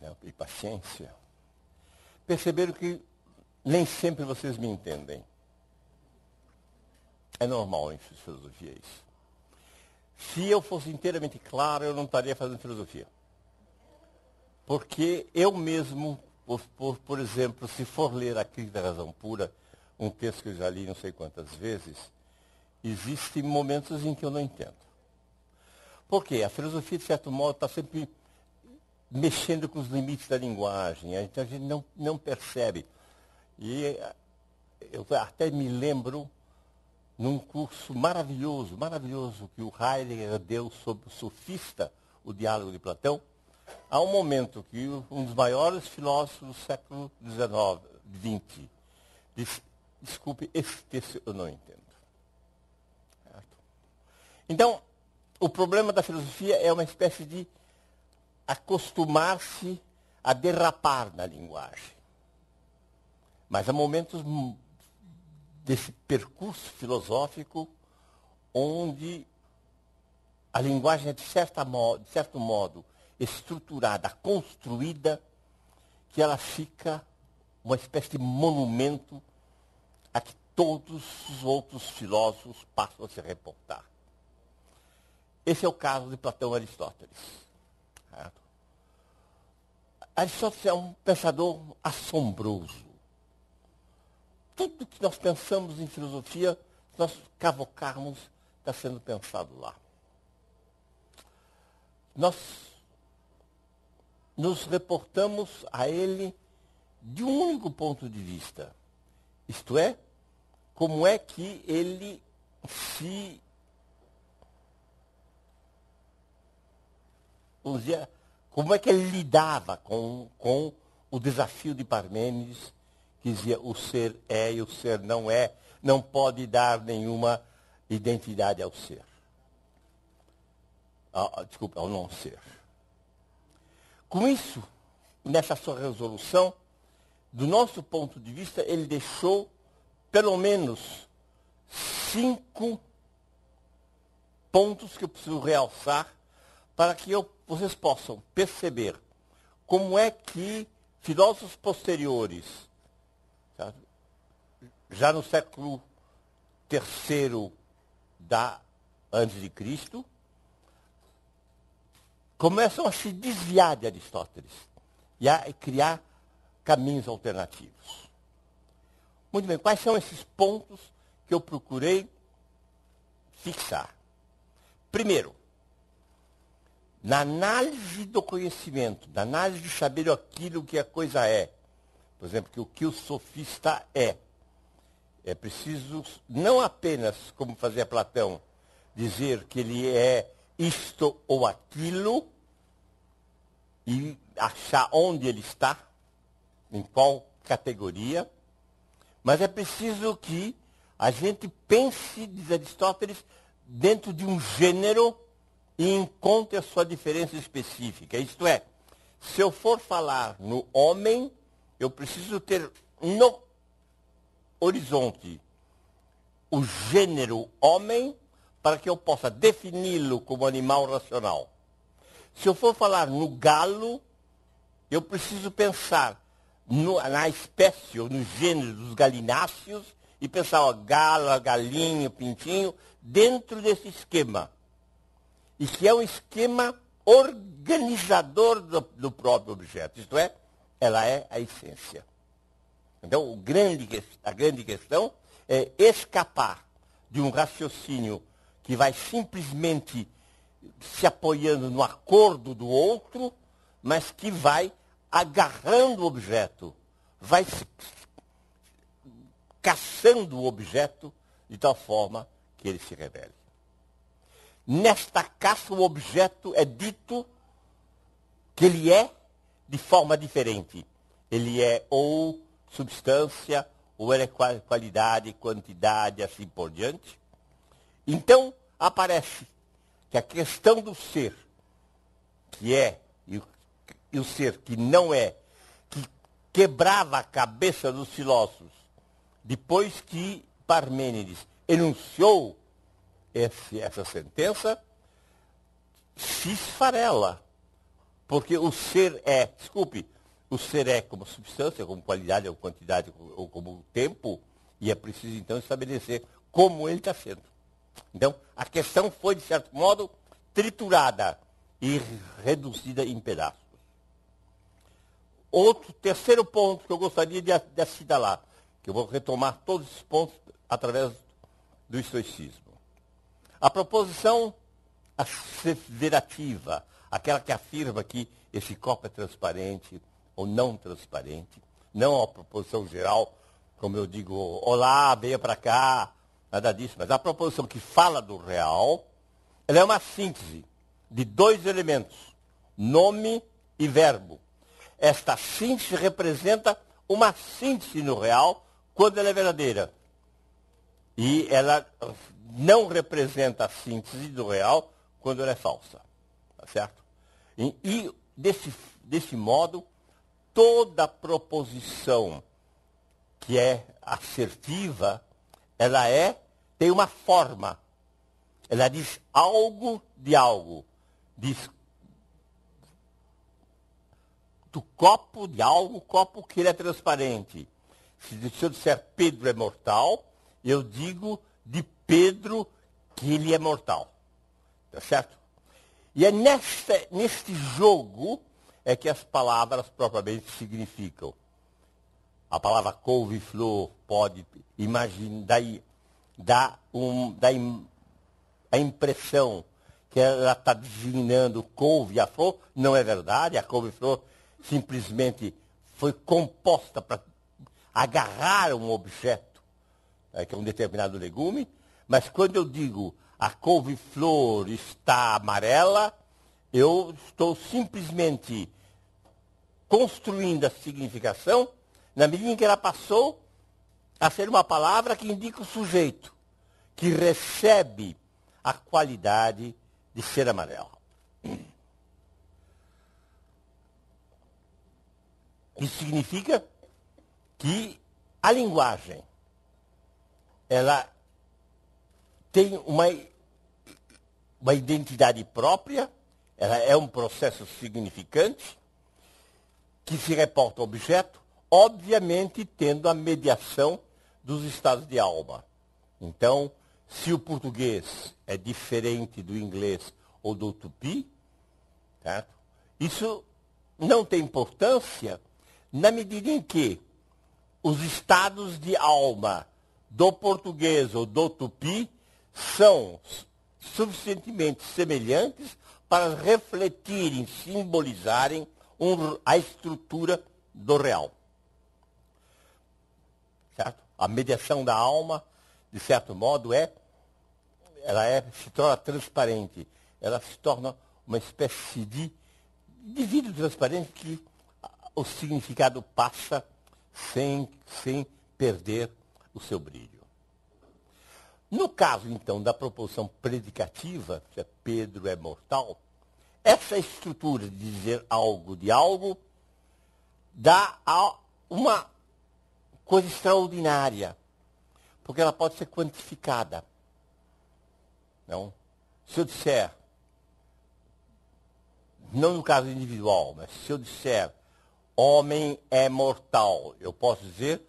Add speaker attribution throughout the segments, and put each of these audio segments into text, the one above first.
Speaker 1: né, e paciência, perceberam que nem sempre vocês me entendem. É normal em filosofia isso. Se eu fosse inteiramente claro, eu não estaria fazendo filosofia. Porque eu mesmo, por exemplo, se for ler A Crise da Razão Pura, um texto que eu já li não sei quantas vezes, existem momentos em que eu não entendo. Por quê? A filosofia, de certo modo, está sempre mexendo com os limites da linguagem. Então a gente não percebe. E eu até me lembro num curso maravilhoso que o Heidegger deu sobre o sofista, o diálogo de Platão, há um momento que um dos maiores filósofos do século XX disse, desculpe, esse texto eu não entendo. Certo? Então, o problema da filosofia é uma espécie de acostumar-se a derrapar na linguagem. Mas há momentos desse percurso filosófico onde a linguagem é, de certo modo, estruturada, construída, que ela fica uma espécie de monumento a que todos os outros filósofos passam a se reportar. Esse é o caso de Platão e Aristóteles. Certo? Aristóteles é um pensador assombroso. Tudo que nós pensamos em filosofia, se nós cavocarmos, está sendo pensado lá. Nós nos reportamos a ele de um único ponto de vista. Isto é, como é que ele se... Vamos dizer, como é que ele lidava com o desafio de Parmênides, que dizia o ser é e o ser não é, não pode dar nenhuma identidade ao ser. Ao não ser. Com isso, nessa sua resolução, do nosso ponto de vista, ele deixou pelo menos 5 pontos que eu preciso realçar para que vocês possam perceber como é que filósofos posteriores, sabe, já no século III antes de Cristo, começam a se desviar de Aristóteles e a criar caminhos alternativos. Muito bem, quais são esses pontos que eu procurei fixar? Primeiro, na análise do conhecimento, na análise de saber aquilo que a coisa é, por exemplo, que o que o sofista é preciso não apenas, como fazia Platão, dizer que ele é isto ou aquilo e achar onde ele está, em qual categoria, mas é preciso que a gente pense, diz Aristóteles, dentro de um gênero e encontre a sua diferença específica. Isto é, se eu for falar no homem, eu preciso ter no horizonte o gênero homem para que eu possa defini-lo como animal racional. Se eu for falar no galo, eu preciso pensar na espécie, ou no gênero dos galináceos, e pensar o galo, a galinha, o pintinho, dentro desse esquema. E que é um esquema organizador do próprio objeto. Isto é, ela é a essência. Então, a grande questão é escapar de um raciocínio que vai simplesmente se apoiando no acordo do outro, mas que vai agarrando o objeto, vai caçando o objeto de tal forma que ele se revele. Nesta caça, o objeto é dito que ele é de forma diferente. Ele é ou substância, ou ele é qualidade, quantidade, assim por diante. Então, aparece que a questão do ser, que é, e o ser que não é, que quebrava a cabeça dos filósofos, depois que Parmênides enunciou essa sentença, se esfarela. Porque o ser é, desculpe, o ser é como substância, como qualidade, ou quantidade, ou como tempo, e é preciso então estabelecer como ele está sendo. Então, a questão foi, de certo modo, triturada e reduzida em pedaços. Terceiro ponto que eu gostaria de assinalar, que eu vou retomar todos esses pontos através do estoicismo. A proposição asseverativa, aquela que afirma que esse copo é transparente ou não transparente, não a proposição geral, como eu digo, olá, venha para cá, nada disso, mas a proposição que fala do real, ela é uma síntese de dois elementos, nome e verbo. Esta síntese representa uma síntese no real quando ela é verdadeira. E ela não representa a síntese do real quando ela é falsa. Tá certo? E desse modo, toda proposição que é assertiva, ela tem uma forma. Ela diz algo de algo. Diz do copo de algo, copo que ele é transparente. Se eu disser Pedro é mortal, eu digo de Pedro que ele é mortal. Tá certo? E é neste jogo é que as palavras propriamente significam. A palavra couve-flor pode imaginar, dá a impressão que ela está designando couve a flor. Não é verdade, a couve-flor simplesmente foi composta para agarrar um objeto, que é um determinado legume, mas quando eu digo a couve-flor está amarela, eu estou simplesmente construindo a significação na medida em que ela passou a ser uma palavra que indica o sujeito, que recebe a qualidade de ser amarela. Isso significa que a linguagem, ela tem uma identidade própria, ela é um processo significante, que se reporta ao objeto, obviamente tendo a mediação dos estados de alma. Então, se o português é diferente do inglês ou do tupi, certo? Isso não tem importância na medida em que os estados de alma do português ou do tupi são suficientemente semelhantes para refletirem, simbolizarem a estrutura do real. Certo? A mediação da alma, de certo modo, se torna transparente. Ela se torna uma espécie de vidro transparente que o significado passa sem perder o seu brilho. No caso, então, da proposição predicativa, que é Pedro é mortal, essa estrutura de dizer algo de algo dá uma coisa extraordinária, porque ela pode ser quantificada. Não? Se eu disser, não no caso individual, mas se eu disser homem é mortal, eu posso dizer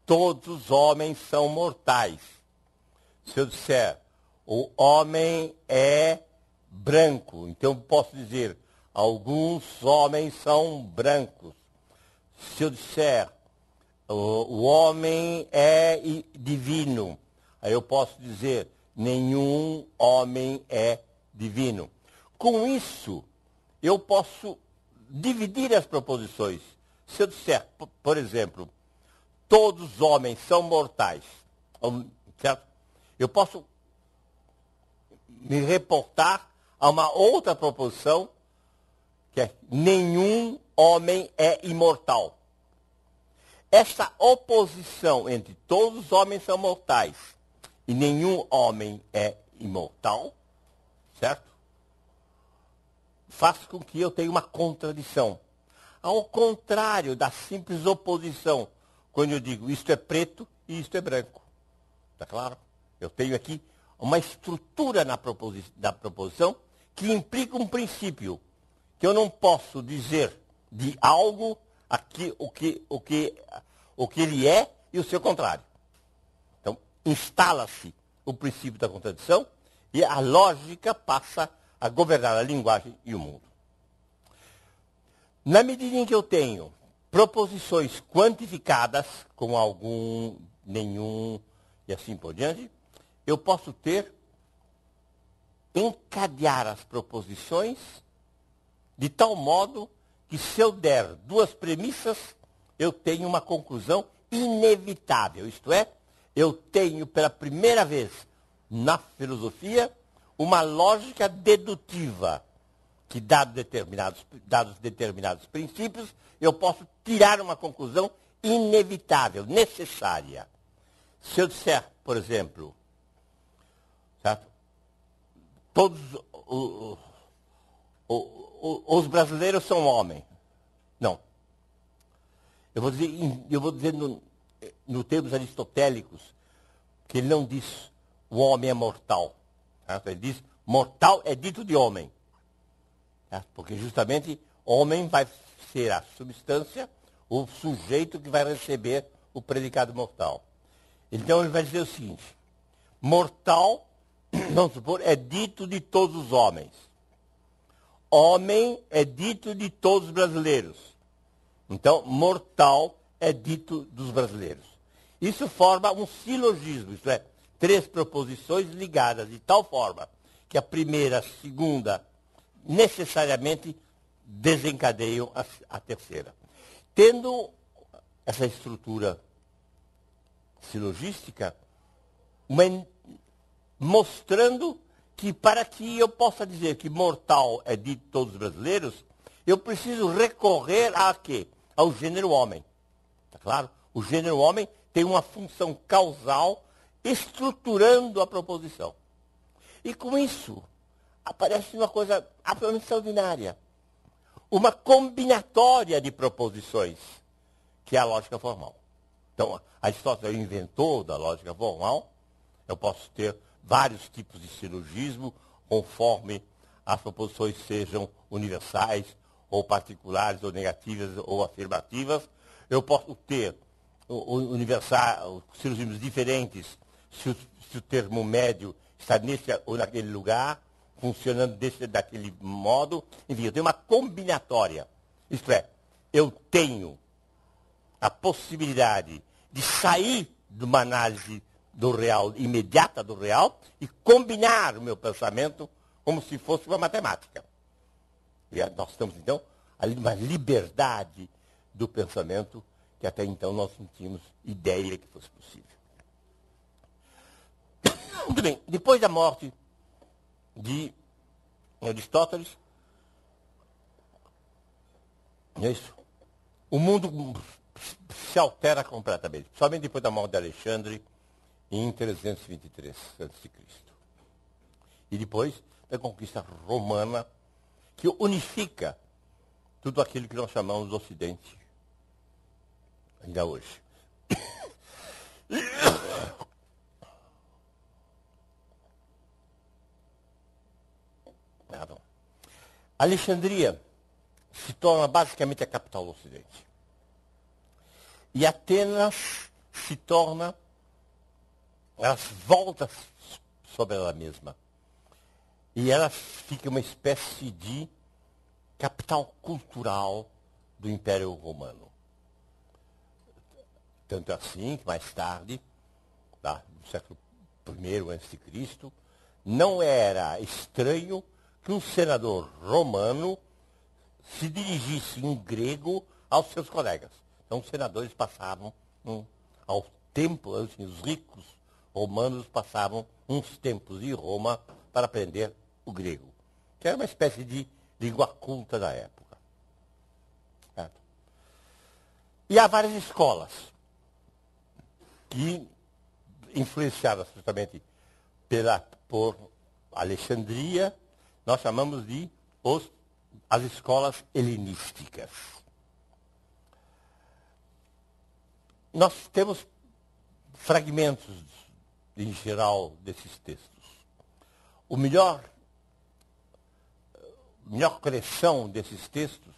Speaker 1: todos os homens são mortais. Se eu disser o homem é branco, então eu posso dizer alguns homens são brancos. Se eu disser o homem é divino, aí eu posso dizer nenhum homem é divino. Com isso, eu posso dividir as proposições. Se eu disser, por exemplo, todos os homens são mortais, certo? Eu posso me reportar a uma outra proposição, que é nenhum homem é imortal. Essa oposição entre todos os homens são mortais e nenhum homem é imortal, certo? Faz com que eu tenha uma contradição. Ao contrário da simples oposição, quando eu digo isto é preto e isto é branco. Está claro? Eu tenho aqui uma estrutura da proposição que implica um princípio, que eu não posso dizer de algo o que ele é e o seu contrário. Então, instala-se o princípio da contradição e a lógica passa a governar a linguagem e o mundo. Na medida em que eu tenho proposições quantificadas, com algum, nenhum e assim por diante, eu posso encadear as proposições de tal modo que, se eu der duas premissas, eu tenho uma conclusão inevitável. Isto é, eu tenho pela primeira vez na filosofia uma lógica dedutiva, que dados determinados princípios, eu posso tirar uma conclusão inevitável, necessária. Se eu disser, por exemplo, certo? Todos os brasileiros são homens. Não. Eu vou dizer no termos aristotélicos, que ele não diz o homem é mortal. Certo? Ele diz mortal é dito de homem. Certo? Porque justamente homem vai ser a substância, o sujeito que vai receber o predicado mortal. Então ele vai dizer o seguinte: mortal, vamos supor, é dito de todos os homens. Homem é dito de todos os brasileiros. Então, mortal é dito dos brasileiros. Isso forma um silogismo, isto é, três proposições ligadas de tal forma que a primeira, a segunda, necessariamente desencadeiam a terceira. Tendo essa estrutura silogística, mostrando que, para que eu possa dizer que mortal é dito de todos os brasileiros, eu preciso recorrer a quê? Ao gênero homem. Está claro? O gênero homem tem uma função causal estruturando a proposição. E com isso, aparece uma coisa absolutamente extraordinária. Uma combinatória de proposições, que é a lógica formal. Então, Aristóteles é o inventor da lógica formal. Eu posso ter vários tipos de silogismo, conforme as proposições sejam universais, ou particulares, ou negativas, ou afirmativas. Eu posso ter silogismos diferentes se o termo médio está nesse ou naquele lugar, funcionando daquele modo. Enfim, eu tenho uma combinatória. Isto é, eu tenho a possibilidade de sair de uma análise do real, imediata do real, e combinar o meu pensamento como se fosse uma matemática. E nós estamos, então, ali numa liberdade do pensamento que até então nós não tínhamos ideia que fosse possível. Muito bem, depois da morte de Aristóteles, é isso, o mundo se altera completamente, somente depois da morte de Alexandre, em 323 a.C. E depois da conquista romana, que unifica tudo aquilo que nós chamamos de Ocidente, ainda hoje. Alexandria se torna basicamente a capital do Ocidente. E Atenas se torna, ela volta sobre ela mesma. E ela fica uma espécie de capital cultural do Império Romano. Tanto assim que mais tarde, no século I a.C., não era estranho que um senador romano se dirigisse em grego aos seus colegas. Então, os senadores passavam, ao tempo, assim, os ricos romanos passavam uns tempos em Roma para aprender o grego, que era uma espécie de língua culta da época. Certo? E há várias escolas que, influenciadas justamente por Alexandria, nós chamamos de as escolas helenísticas. Nós temos fragmentos, em geral, desses textos. O melhor melhor coleção desses textos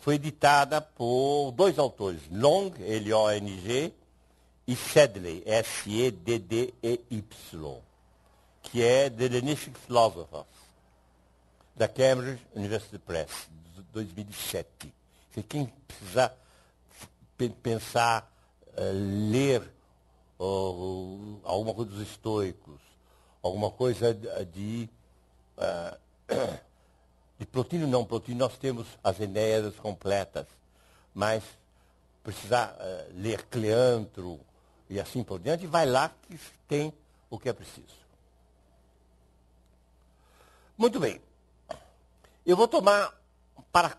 Speaker 1: foi editada por dois autores, Long, L-O-N-G, e Sedley, S-E-D-D-E-Y, que é The Hellenistic Philosophers, da Cambridge University Press, de 2007. Quem precisar pensar, ler alguma coisa dos estoicos, alguma coisa de Plotino, não, Plotino nós temos as Enéidas completas, mas precisar ler Cleantro e assim por diante, vai lá que tem o que é preciso. Muito bem. Eu vou tomar para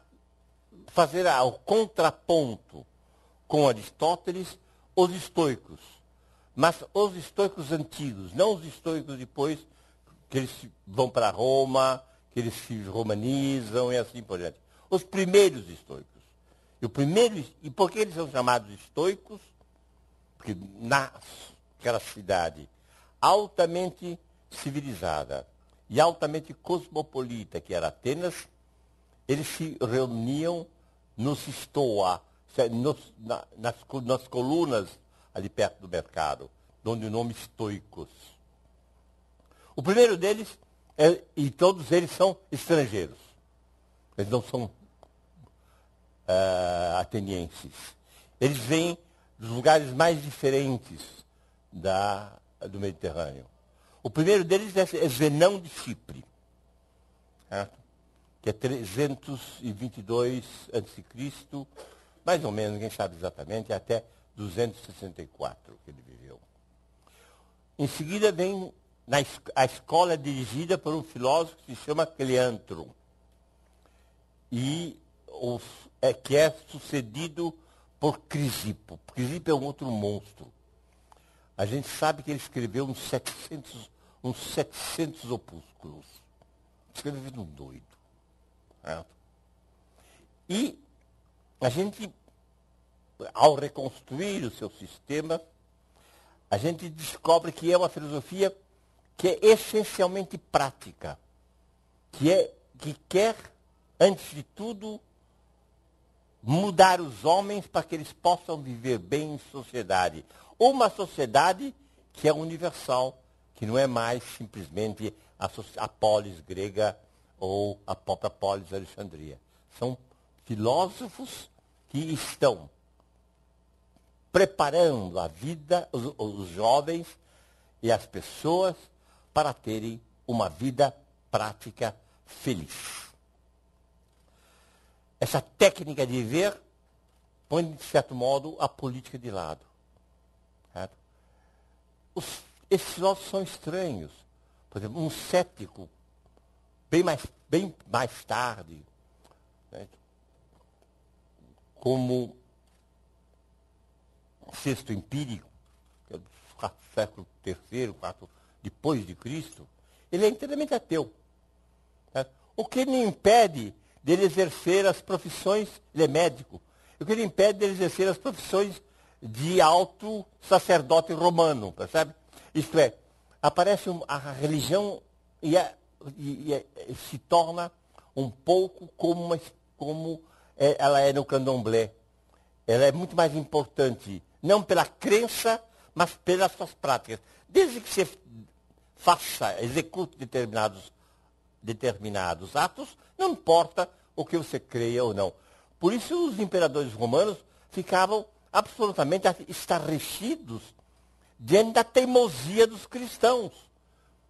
Speaker 1: fazer o contraponto com Aristóteles os estoicos, mas os estoicos antigos, não os estoicos depois que eles vão para Roma, que eles se romanizam e assim por diante. Os primeiros estoicos. E por que eles são chamados estoicos? Porque naquela cidade altamente civilizada e altamente cosmopolita, que era Atenas, eles se reuniam nos Stoa, nas colunas ali perto do mercado, onde o nome estoicos. O primeiro deles, e todos eles são estrangeiros. Eles não são atenienses. Eles vêm dos lugares mais diferentes do Mediterrâneo. O primeiro deles é Zenão de Chipre, que é 322 a.C., mais ou menos, ninguém sabe exatamente, até 264 que ele viveu. Em seguida vem a escola dirigida por um filósofo que se chama Cleantro, que é sucedido por Crisipo. Crisipo é um outro monstro. A gente sabe que ele escreveu uns 700 opúsculos. Escreveu um doido. E a gente, ao reconstruir o seu sistema, a gente descobre que é uma filosofia que é essencialmente prática, que quer, antes de tudo, mudar os homens para que eles possam viver bem em sociedade. Uma sociedade que é universal, que não é mais simplesmente a polis grega ou a própria polis de Alexandria. São filósofos que estão preparando a vida, os jovens e as pessoas para terem uma vida prática feliz. Essa técnica de viver põe, de certo modo, a política de lado. Certo? Esses filósofos são estranhos. Por exemplo, um cético, bem mais tarde, né, como Sexto Empírico, que é do século III, IV depois de Cristo, ele é inteiramente ateu. Certo? O que lhe impede dele exercer as profissões, ele é médico, o que lhe impede dele exercer as profissões de alto sacerdote romano, percebe? Isto é, aparece a religião e se torna um pouco como ela é no candomblé. Ela é muito mais importante, não pela crença, mas pelas suas práticas. Desde que você execute determinados atos, não importa o que você creia ou não. Por isso os imperadores romanos ficavam absolutamente estarrecidos diante da teimosia dos cristãos.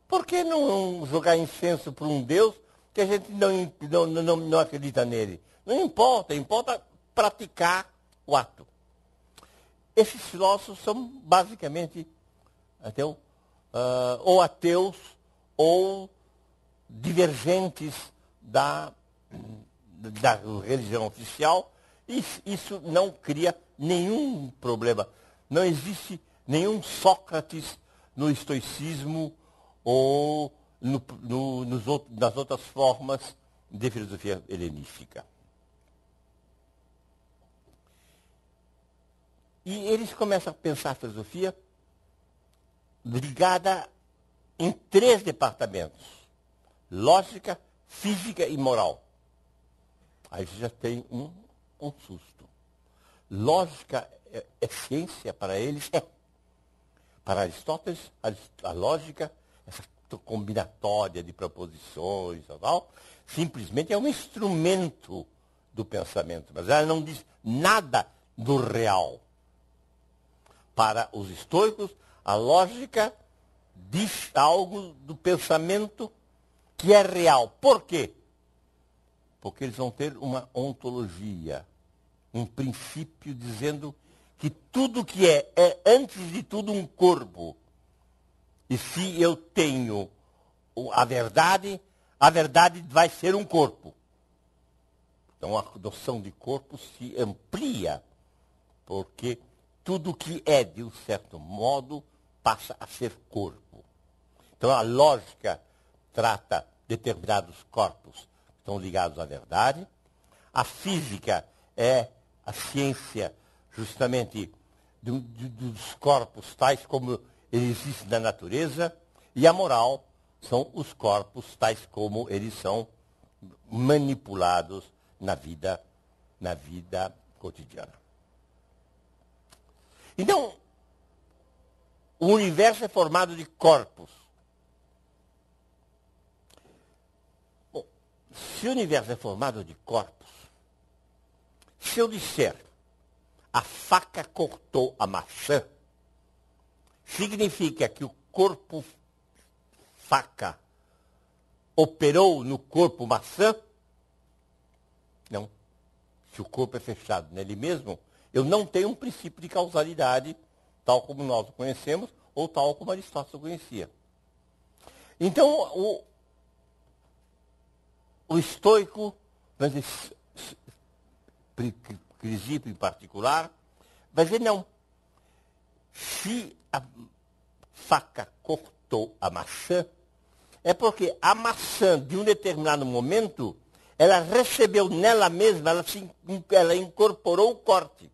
Speaker 1: Por que não jogar incenso para um Deus que a gente não acredita nele? Não importa, importa praticar o ato. Esses filósofos são basicamente ou ateus ou divergentes da religião oficial, e isso não cria nenhum problema. Não existe nenhum Sócrates no estoicismo ou nas outras formas de filosofia helenística. E eles começam a pensar a filosofia ligada em 3 departamentos: lógica, física e moral. Aí você já tem um susto. Lógica é ciência para eles? É. Para Aristóteles, a lógica, essa combinatória de proposições, tal, simplesmente é um instrumento do pensamento, mas ela não diz nada do real. Para os estoicos, a lógica diz algo do pensamento que é real. Por quê? Porque eles vão ter uma ontologia, um princípio dizendo que tudo que é antes de tudo um corpo. E se eu tenho a verdade vai ser um corpo. Então a noção de corpo se amplia, porque tudo que é, de um certo modo, passa a ser corpo. Então a lógica trata determinados corpos que estão ligados à verdade. A física é a ciência, justamente, dos corpos tais como eles existem na natureza. E a moral são os corpos tais como eles são manipulados na vida cotidiana. Então, o universo é formado de corpos. Bom, se o universo é formado de corpos, se eu disser a faca cortou a maçã, significa que o corpo faca operou no corpo maçã? Não. Se o corpo é fechado nele mesmo, eu não tenho um princípio de causalidade, tal como nós o conhecemos, ou tal como Aristóteles o conhecia. Então, o estoico, Crisipo em particular, vai dizer não. Se a faca cortou a maçã, é porque a maçã, de um determinado momento, ela recebeu nela mesma, ela incorporou o corte.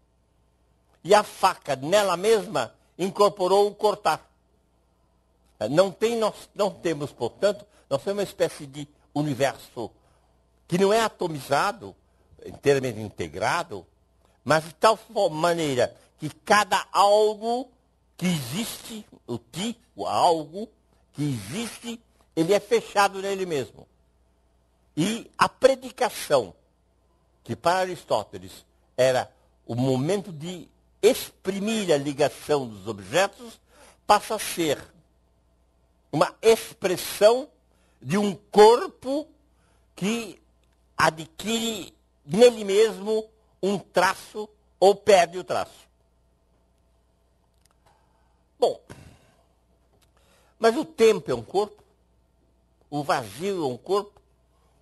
Speaker 1: E a faca, nela mesma, incorporou o cortar. Nós não temos, portanto, nós temos uma espécie de universo que não é atomizado, inteiramente integrado, mas de tal maneira que cada algo que existe, o algo que existe, ele é fechado nele mesmo. E a predicação, que para Aristóteles era o momento de exprimir a ligação dos objetos, passa a ser uma expressão de um corpo que adquire nele mesmo um traço ou perde o traço. Bom, mas o tempo é um corpo, o vazio é um corpo,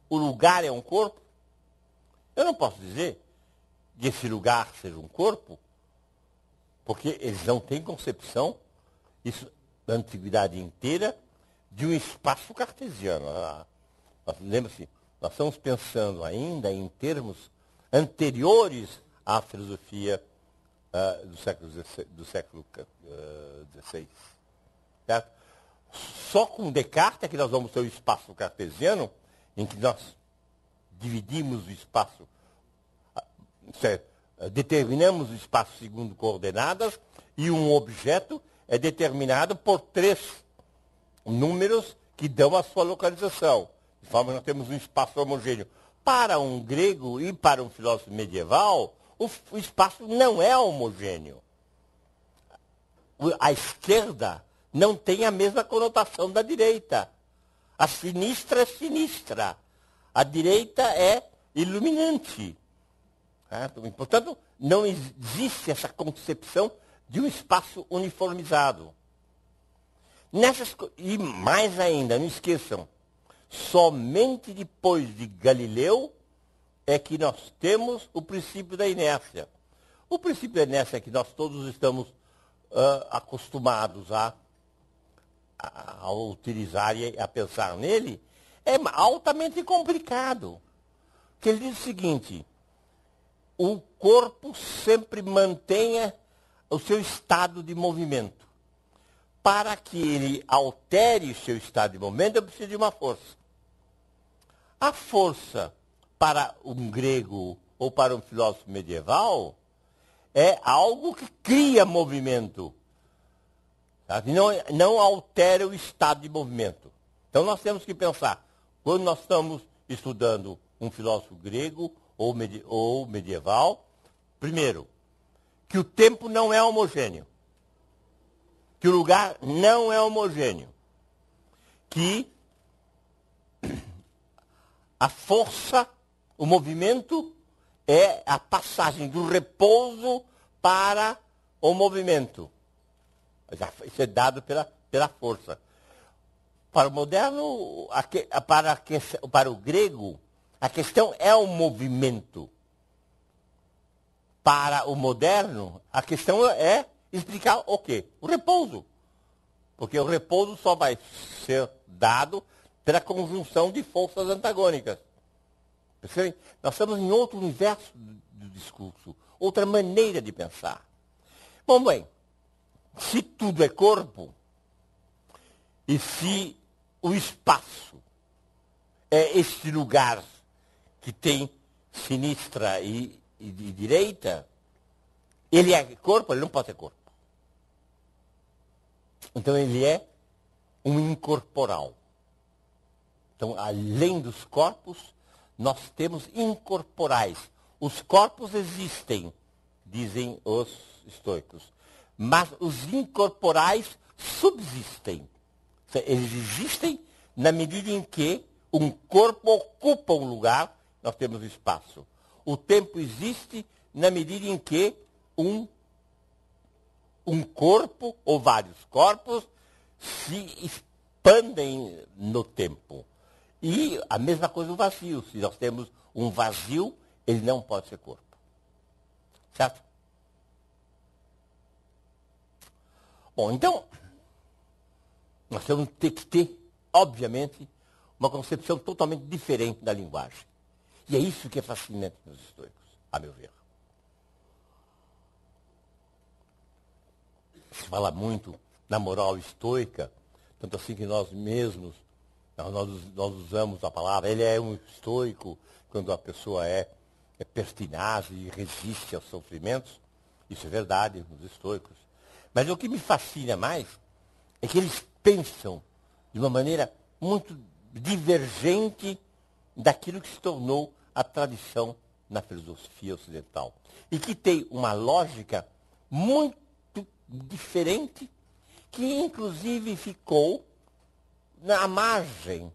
Speaker 1: o lugar é um corpo. Eu não posso dizer que esse lugar seja um corpo, porque eles não têm concepção, isso da antiguidade inteira, de um espaço cartesiano. Lembra-se, nós estamos pensando ainda em termos anteriores à filosofia do século XVI. Certo? Só com Descartes é que nós vamos ter o espaço cartesiano, em que nós dividimos o espaço, determinamos o espaço segundo coordenadas, e um objeto é determinado por 3 números que dão a sua localização. De forma que nós temos um espaço homogêneo. Para um grego e para um filósofo medieval, o espaço não é homogêneo. A esquerda não tem a mesma conotação da direita. A sinistra é sinistra. A direita é iluminante. Portanto, não existe essa concepção de um espaço uniformizado. E mais ainda, não esqueçam, somente depois de Galileu é que nós temos o princípio da inércia. O princípio da inércia é que nós todos estamos acostumados a utilizar e a pensar nele, é altamente complicado. Porque ele diz o seguinte: o corpo sempre mantenha o seu estado de movimento. Para que ele altere o seu estado de movimento, eu preciso de uma força. A força para um grego ou para um filósofo medieval é algo que cria movimento. Sabe? Não altera o estado de movimento. Então nós temos que pensar, quando nós estamos estudando um filósofo grego ou medieval, primeiro, que o tempo não é homogêneo. Que o lugar não é homogêneo. Que a força, o movimento, é a passagem do repouso para o movimento. Isso é dado pela força. Para o moderno, para o grego, a questão é o movimento. Para o moderno, a questão é explicar o quê? O repouso. Porque o repouso só vai ser dado pela conjunção de forças antagônicas. Percebem? Nós estamos em outro universo do discurso, outra maneira de pensar. Bom, bem, se tudo é corpo, e se o espaço é este lugar que tem sinistra e direita, ele é corpo, ele não pode ser corpo. Então ele é um incorporal. Então, além dos corpos, nós temos incorporais. Os corpos existem, dizem os estoicos, mas os incorporais subsistem. Eles existem na medida em que um corpo ocupa um lugar, nós temos espaço. O tempo existe na medida em que um corpo ou vários corpos se expandem no tempo. E a mesma coisa o vazio. Se nós temos um vazio, ele não pode ser corpo. Certo? Bom, então, nós temos que ter, obviamente, uma concepção totalmente diferente da linguagem. E é isso que é fascinante nos estoicos, a meu ver. Se fala muito na moral estoica, tanto assim que nós mesmos, nós usamos a palavra, ele é um estoico, quando a pessoa é pertinaz e resiste aos sofrimentos. Isso é verdade nos estoicos. Mas o que me fascina mais é que eles pensam de uma maneira muito divergente daquilo que se tornou a tradição na filosofia ocidental. E que tem uma lógica muito diferente, que inclusive ficou na margem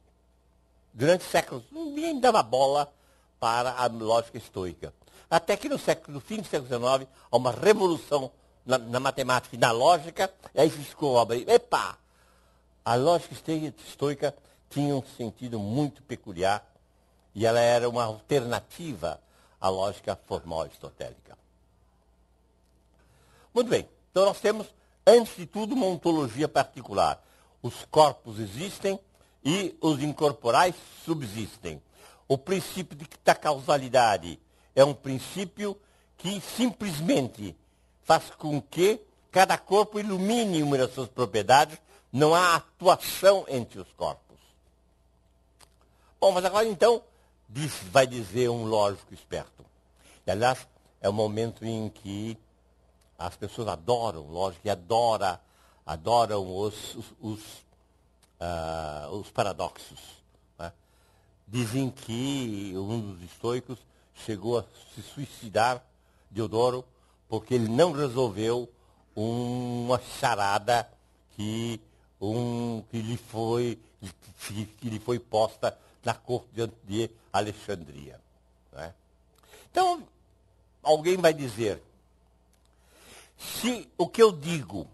Speaker 1: durante séculos. Ninguém dava bola para a lógica estoica. Até que no fim do século XIX, há uma revolução na matemática e na lógica, e aí se descobre, a lógica estoica tinha um sentido muito peculiar, e ela era uma alternativa à lógica formal aristotélica. Muito bem, então nós temos, antes de tudo, uma ontologia particular. Os corpos existem e os incorporais subsistem. O princípio da causalidade é um princípio que simplesmente faz com que cada corpo ilumine uma das suas propriedades, não há atuação entre os corpos. Bom, mas agora então, vai dizer um lógico esperto. E, aliás, é o momento em que as pessoas adoram lógica e adoram os paradoxos. Né? Dizem que um dos estoicos chegou a se suicidar, Diodoro, porque ele não resolveu uma charada que lhe foi posta na corte de Alexandria. Né? Então, alguém vai dizer, se o que eu digo,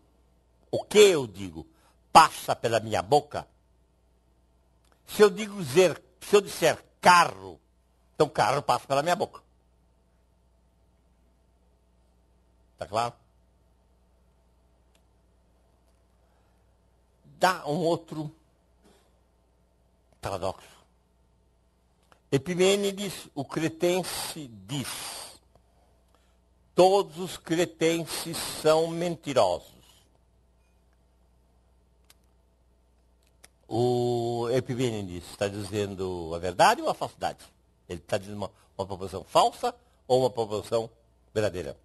Speaker 1: passa pela minha boca, se eu disser carro, então carro passa pela minha boca. Está claro? Dá um outro paradoxo. Epimênides, o cretense, diz: todos os cretenses são mentirosos. O Epimênides está dizendo a verdade ou a falsidade? Ele está dizendo uma proposição falsa ou uma proposição verdadeira?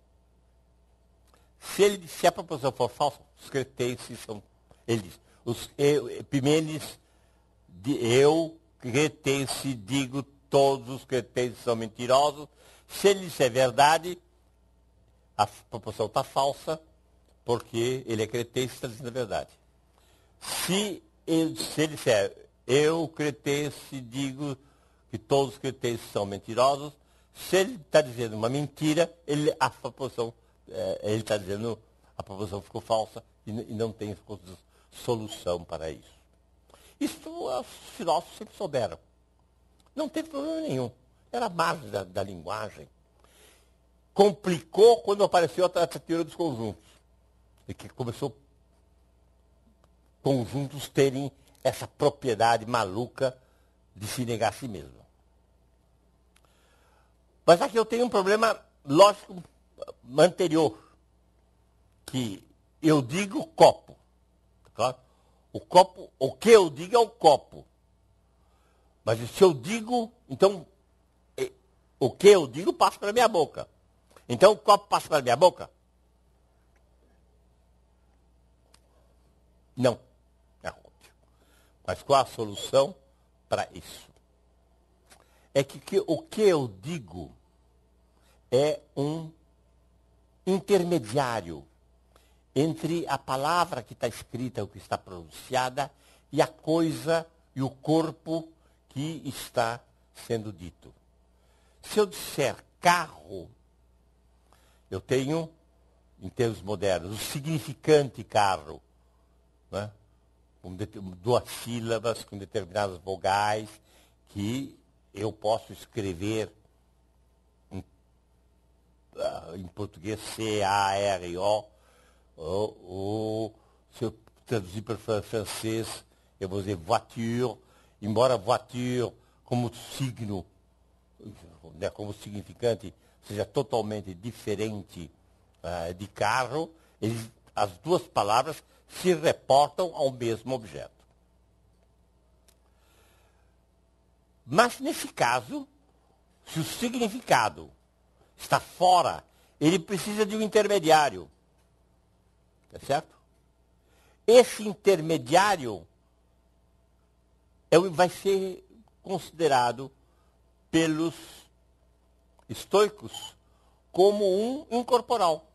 Speaker 1: Se a proposição for falsa, os cretenses são... Ele diz, Epimênides, eu, cretense, digo, todos os cretenses são mentirosos. Se ele disser verdade, a proposição está falsa, porque ele é cretense e está dizendo a verdade. Se ele disser, eu, cretense, digo que todos os cretenses são mentirosos, se ele está dizendo uma mentira, ele está dizendo a proposição ficou falsa e não tem solução para isso. Isso os filósofos sempre souberam. Não teve problema nenhum. Era a margem da linguagem. Complicou quando apareceu a teoria dos conjuntos. E que começou conjuntos terem essa propriedade maluca de se negar a si mesmo. Mas aqui eu tenho um problema lógico anterior, que eu digo copo. Claro? O copo, o que eu digo é o copo. Mas se eu digo, então, o que eu digo passa para a minha boca. Então o copo passa para a minha boca? Não. É óbvio. Mas qual a solução para isso? É que o que eu digo é um intermediário entre a palavra que está escrita, o que está pronunciada, e a coisa e o corpo que está sendo dito. Se eu disser carro, eu tenho, em termos modernos, o significante carro, né? Com duas sílabas, com determinadas vogais, que eu posso escrever em português C-A-R-O, ou se eu traduzir para francês, eu vou dizer voiture, embora voiture como signo, né, como significante, seja totalmente diferente de carro, as duas palavras se reportam ao mesmo objeto. Mas, nesse caso, se o significado está fora, ele precisa de um intermediário. Tá certo? Esse intermediário vai ser considerado pelos estoicos como um incorporal.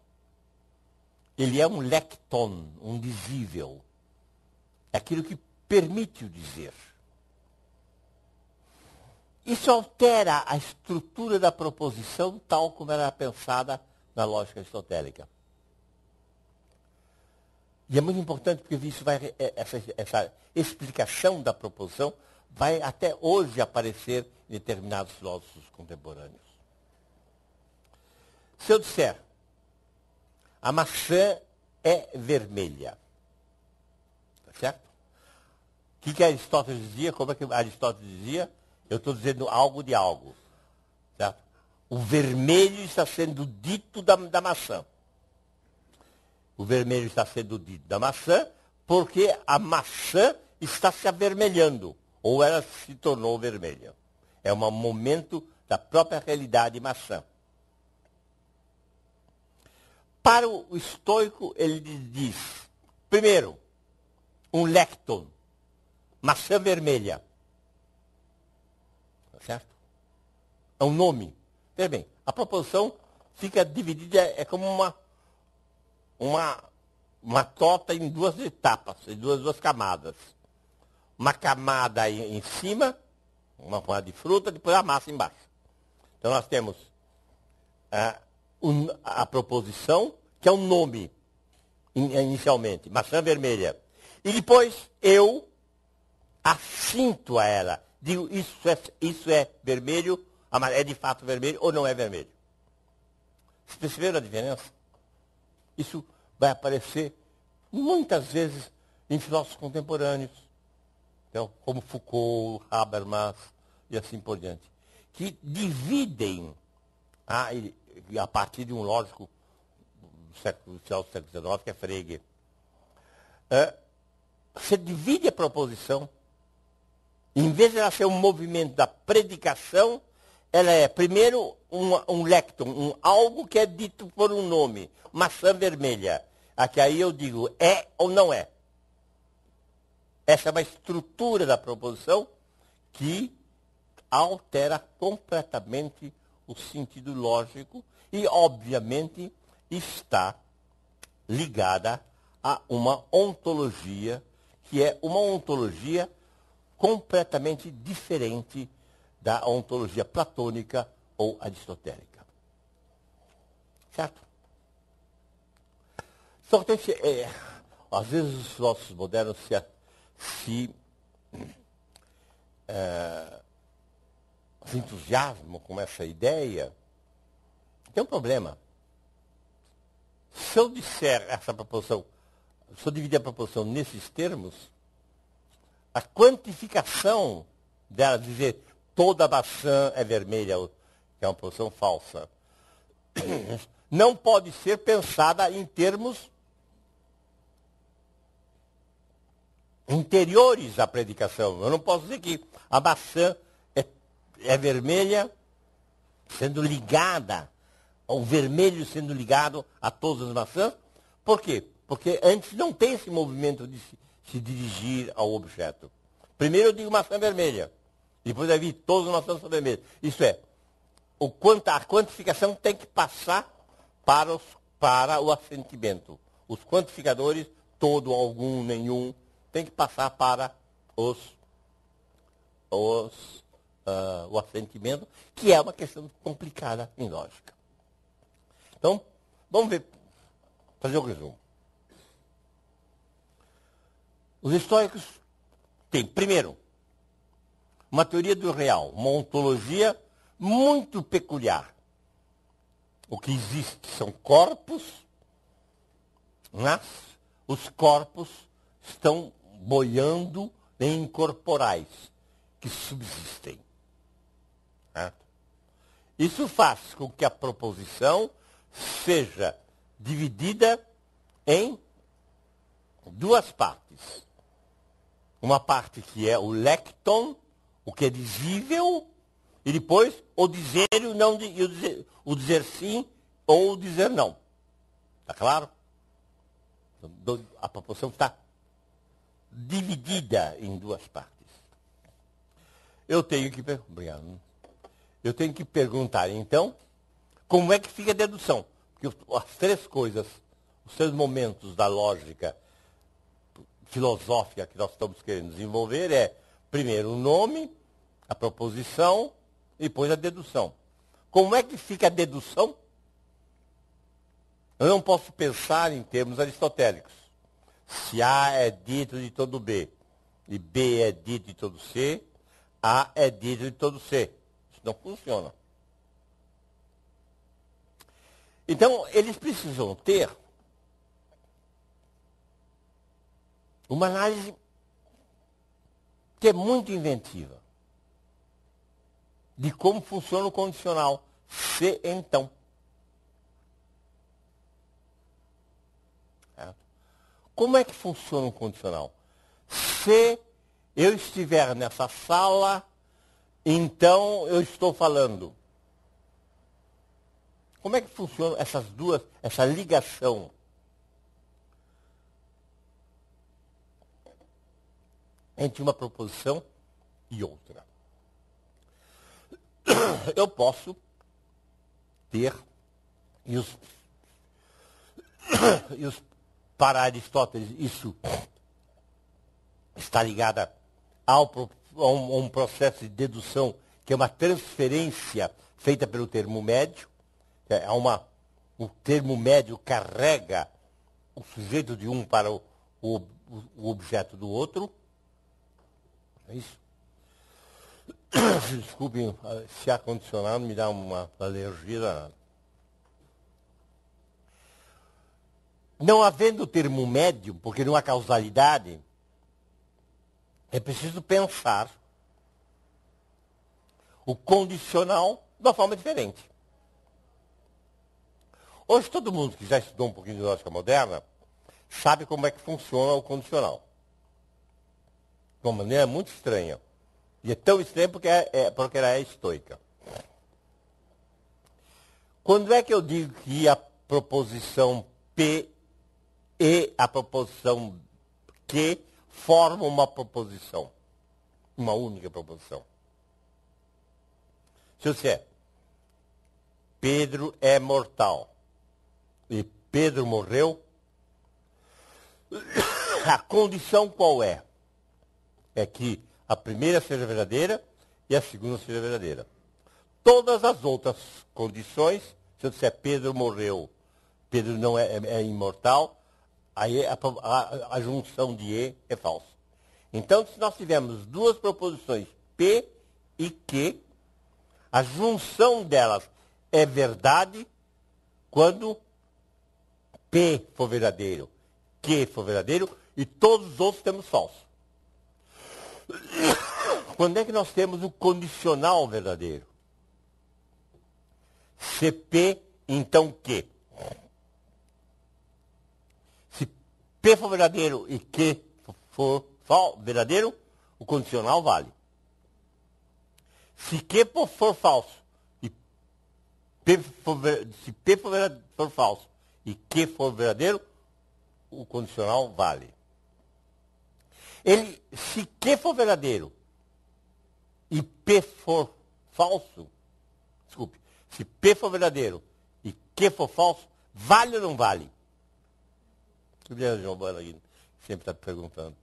Speaker 1: Ele é um lecton, um dizível. É aquilo que permite o dizer. Isso altera a estrutura da proposição tal como era pensada na lógica aristotélica. E é muito importante porque isso essa explicação da proposição vai até hoje aparecer em determinados filósofos contemporâneos. Se eu disser, a maçã é vermelha, tá certo? O que Aristóteles dizia? Como é que Aristóteles dizia? Eu estou dizendo algo de algo. Certo? O vermelho está sendo dito da maçã. O vermelho está sendo dito da maçã porque a maçã está se avermelhando, ou ela se tornou vermelha. É um momento da própria realidade maçã. Para o estoico, ele diz, primeiro, um lecton, maçã vermelha. Certo? É um nome. Veja bem, a proposição fica dividida, é como uma torta em duas etapas, em duas camadas. Uma camada em cima, uma camada de fruta, depois a massa embaixo. Então nós temos a proposição, que é um nome, inicialmente, maçã vermelha. E depois eu assinto a ela. Digo, isso é vermelho, é de fato vermelho ou não é vermelho. Vocês perceberam a diferença? Isso vai aparecer muitas vezes em filósofos contemporâneos, então, como Foucault, Habermas e assim por diante, que dividem, a partir de um lógico do século XIX, que é Frege, você divide a proposição Em vez de ela ser um movimento da predicação, ela é, primeiro, um lecton, algo que é dito por um nome, maçã vermelha. Aqui aí eu digo, é ou não é. Essa é uma estrutura da proposição que altera completamente o sentido lógico e, obviamente, está ligada a uma ontologia, que é uma ontologia completamente diferente da ontologia platônica ou aristotélica. Certo? Só que às vezes os filósofos modernos se entusiasmam com essa ideia. Tem um problema. Se eu disser essa proposição, se eu dividir a proposição nesses termos, a quantificação dela, dizer toda maçã é vermelha, que é uma proposição falsa, não pode ser pensada em termos interiores à predicação. Eu não posso dizer que a maçã é vermelha sendo ligada, o vermelho sendo ligado a todas as maçãs. Por quê? Porque antes não tem esse movimento de se dirigir ao objeto. Primeiro eu digo maçã vermelha, depois eu digo todas as maçãs são vermelhas. Isso é, a quantificação tem que passar para o assentimento. Os quantificadores, todo, algum, nenhum, tem que passar para o assentimento, que é uma questão complicada em lógica. Então, vamos fazer o resumo. Os estoicos têm, primeiro, uma teoria do real, uma ontologia muito peculiar. O que existe são corpos, mas os corpos estão boiando em incorporais que subsistem. Isso faz com que a proposição seja dividida em duas partes. Uma parte que é o lecton, o que é dizível, e depois o dizer e o não, o dizer sim ou o dizer não. Está claro? A proposição está dividida em duas partes. Eu tenho que perguntar, então, como é que fica a dedução? Porque as três coisas, os três momentos da lógica filosófica que nós estamos querendo desenvolver é, primeiro, o nome, a proposição, e depois a dedução. Como é que fica a dedução? Eu não posso pensar em termos aristotélicos. Se A é dito de todo B, e B é dito de todo C, A é dito de todo C. Isso não funciona. Então, eles precisam ter uma análise que é muito inventiva de como funciona o condicional. Se, então. Como é que funciona o condicional? Se eu estiver nessa sala, então eu estou falando. Como é que funciona essa ligação? Entre uma proposição e outra. Eu posso ter, para Aristóteles, isso está ligado a um processo de dedução, que é uma transferência feita pelo termo médio. O termo médio carrega o sujeito de um para o objeto do outro. É isso? Desculpem, se ar-condicionado me dá uma alergia. Não havendo termo médio, porque não há causalidade, é preciso pensar o condicional de uma forma diferente. Hoje todo mundo que já estudou um pouquinho de lógica moderna sabe como é que funciona o condicional. De uma maneira muito estranha. E é tão extremo porque ela é estoica. Quando é que eu digo que a proposição P e a proposição Q formam uma proposição? Uma única proposição. Se eu disser, Pedro é mortal e Pedro morreu, a condição qual é? É que a primeira seja verdadeira e a segunda seja verdadeira. Todas as outras condições, se eu disser Pedro morreu, Pedro não é imortal, aí a junção de E é falsa. Então, se nós tivermos duas proposições, P e Q, a junção delas é verdade quando P for verdadeiro, Q for verdadeiro, e todos os outros temos falso. Quando é que nós temos o condicional verdadeiro? Se P, então Q. Se P for verdadeiro e Q for verdadeiro, o condicional vale. Se Q for falso e se P for falso e Q for verdadeiro, o condicional vale. Se Q for verdadeiro e P for falso, desculpe, se P for verdadeiro e Q for falso, vale ou não vale? O Giovanna aí sempre está perguntando.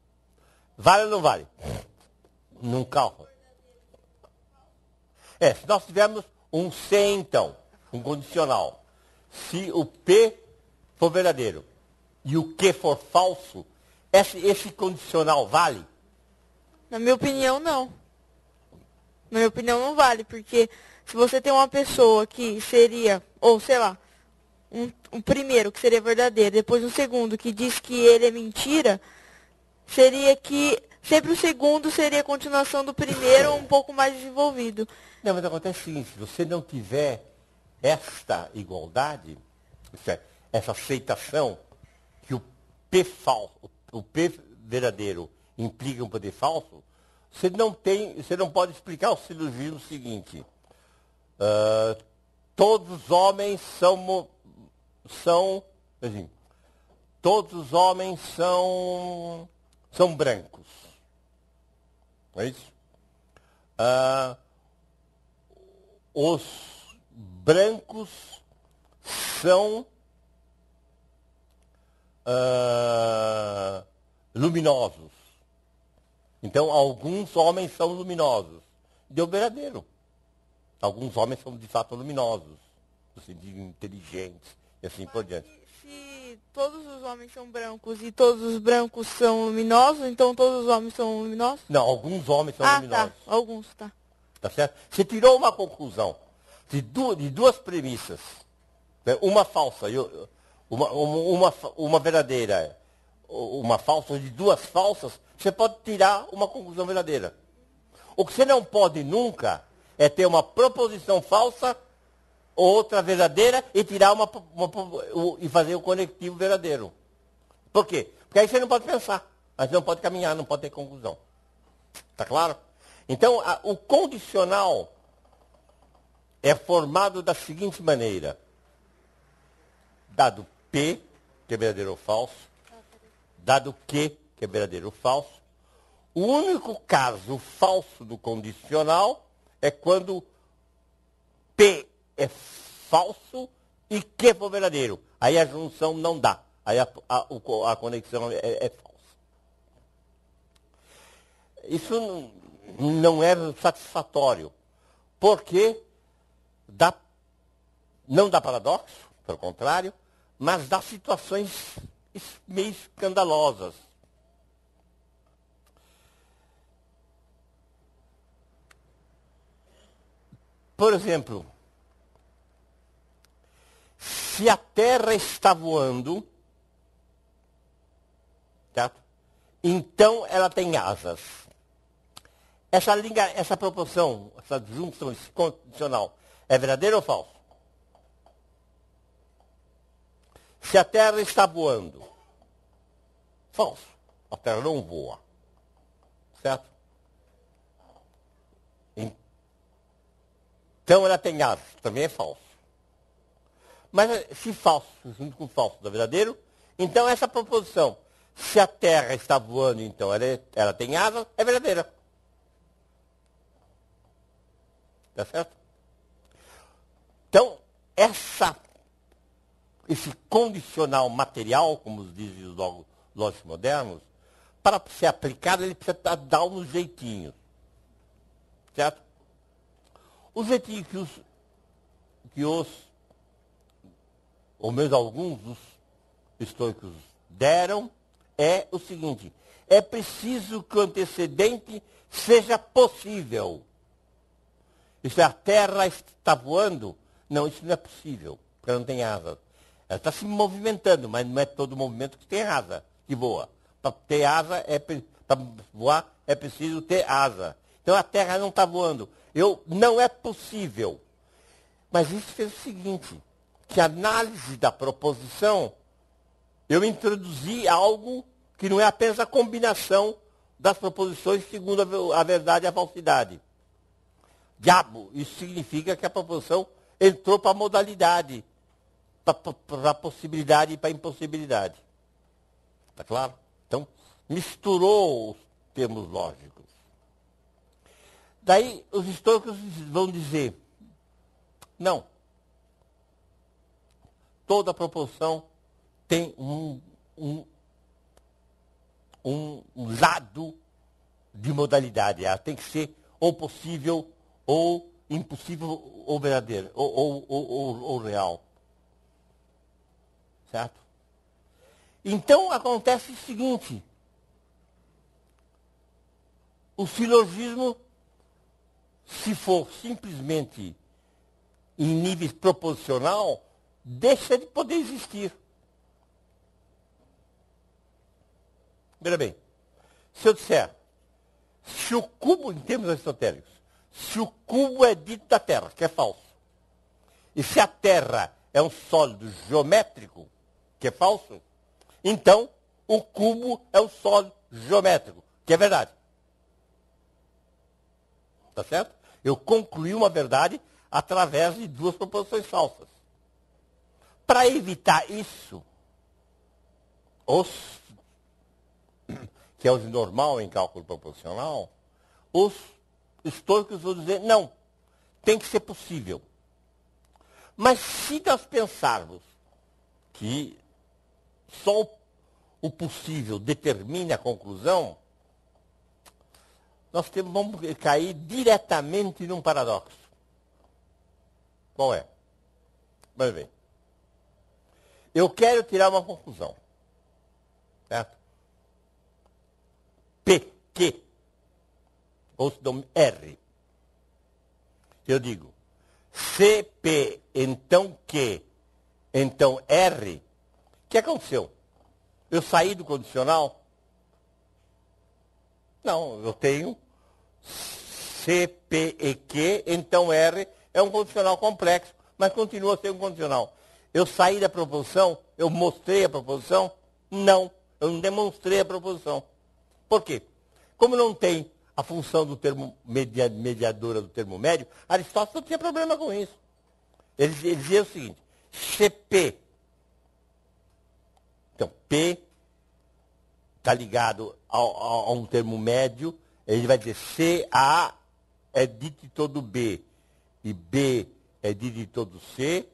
Speaker 1: Vale ou não vale? Num carro. Se nós tivermos um C, então, um condicional, se o P for verdadeiro e o Q for falso, esse condicional vale?
Speaker 2: Na minha opinião, não. Na minha opinião, não vale, porque se você tem uma pessoa que seria, ou sei lá, um primeiro que seria verdadeiro, depois um segundo que diz que ele é mentira, seria que sempre o segundo seria a continuação do primeiro um pouco mais desenvolvido.
Speaker 1: Não, mas acontece o seguinte, se você não tiver esta igualdade, essa aceitação que o P falso, o P verdadeiro implica um poder falso, você não pode explicar o silogismo seguinte. Todos os homens todos os homens são brancos. Não é isso? Os brancos são luminosos. Então, alguns homens são luminosos. Deu verdadeiro. Alguns homens são, de fato, luminosos. Assim, inteligentes e assim por diante.
Speaker 2: Se todos os homens são brancos e todos os brancos são luminosos, então todos os homens são luminosos?
Speaker 1: Não, alguns homens são luminosos.
Speaker 2: Tá. Alguns, tá.
Speaker 1: Tá certo? Você tirou uma conclusão de duas premissas. Né? Uma falsa e uma verdadeira. Uma falsa de duas falsas, você pode tirar uma conclusão verdadeira. O que você não pode nunca é ter uma proposição falsa, outra verdadeira, e tirar e fazer o conectivo verdadeiro. Por quê? Porque aí você não pode pensar, aí você não pode caminhar, não pode ter conclusão. Está claro? Então, o condicional é formado da seguinte maneira. Dado P, que é verdadeiro ou falso, dado Q, que é verdadeiro ou falso, o único caso falso do condicional é quando P é falso e Q for verdadeiro. Aí a junção não dá. Aí a conexão é falsa. Isso não é satisfatório, porque não dá paradoxo, pelo contrário, mas dá situações meio escandalosas. Por exemplo, se a Terra está voando, certo? Então ela tem asas. Essa proporção, essa junção, esse condicional, é verdadeiro ou falso? Se a Terra está voando, falso. A Terra não voa. Certo? então ela tem asas. Também é falso. Mas se falso, junto com falso dá verdadeiro, então essa proposição, se a Terra está voando, então ela tem asas, é verdadeira. Tá certo? Então, esse condicional material, como dizem os lógicos modernos, para ser aplicado, ele precisa dar uns jeitinhos. Certo? O jeitinho ou mesmo alguns dos estoicos deram, é o seguinte: é preciso que o antecedente seja possível. Isso é, a Terra está voando? Não, isso não é possível, porque ela não tem asas. Ela está se movimentando, mas não é todo movimento que tem asa, que voa. Para ter asa, para voar, é preciso ter asa. Então a Terra não está voando. Não é possível. Mas isso fez o seguinte, que a análise da proposição, eu introduzi algo que não é apenas a combinação das proposições segundo a verdade e a falsidade. Diabo, isso significa que a proposição entrou para a modalidade, para a possibilidade e para a impossibilidade. Está claro? Então, misturou os termos lógicos. Daí, os estoicos vão dizer, não, toda proposição tem um lado de modalidade. Ela tem que ser ou possível, ou impossível, ou verdadeiro, ou real. Certo? Então acontece o seguinte: o silogismo, se for simplesmente em níveis proposicional, deixa de poder existir. Veja bem, se eu disser, se o cubo, em termos aristotélicos, se o cubo é dito da Terra, que é falso, e se a Terra é um sólido geométrico, que é falso, então o cubo é um sólido geométrico, que é verdade. Tá certo? Eu concluí uma verdade através de duas proposições falsas. Para evitar isso, que é o normal em cálculo proposicional, os estoicos vão dizer, não, tem que ser possível. Mas se nós pensarmos que só o possível determine a conclusão, vamos cair diretamente num paradoxo. Qual é? Vamos ver. Eu quero tirar uma conclusão. Certo? P, Q, ou se nome R. Eu digo, C, P, então Q, então R. O que aconteceu? Eu saí do condicional? Não, eu tenho C, P e Q, então R é um condicional complexo, mas continua sendo um condicional. Eu saí da proposição? Eu mostrei a proposição? Não, eu não demonstrei a proposição. Por quê? Como não tem a função do termo mediadora do termo médio, Aristóteles não tinha problema com isso. Ele dizia o seguinte, CP. Então, P está ligado a um termo médio, ele vai dizer CA é dito de todo B, e B é dito de todo C,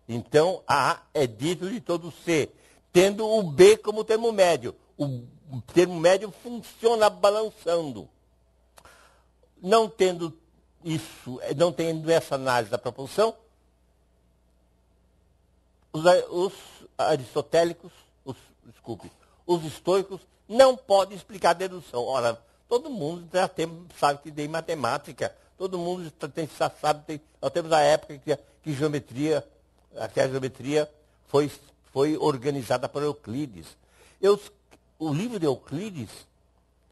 Speaker 1: então A é dito de todo C, tendo o B como termo médio. O termo médio funciona balançando. Não tendo isso, não tendo essa análise da proposição, os aristotélicos, os estoicos não podem explicar a dedução. Ora, todo mundo já sabe que tem matemática, todo mundo sabe, nós temos a época que a geometria foi organizada por Euclides. O livro de Euclides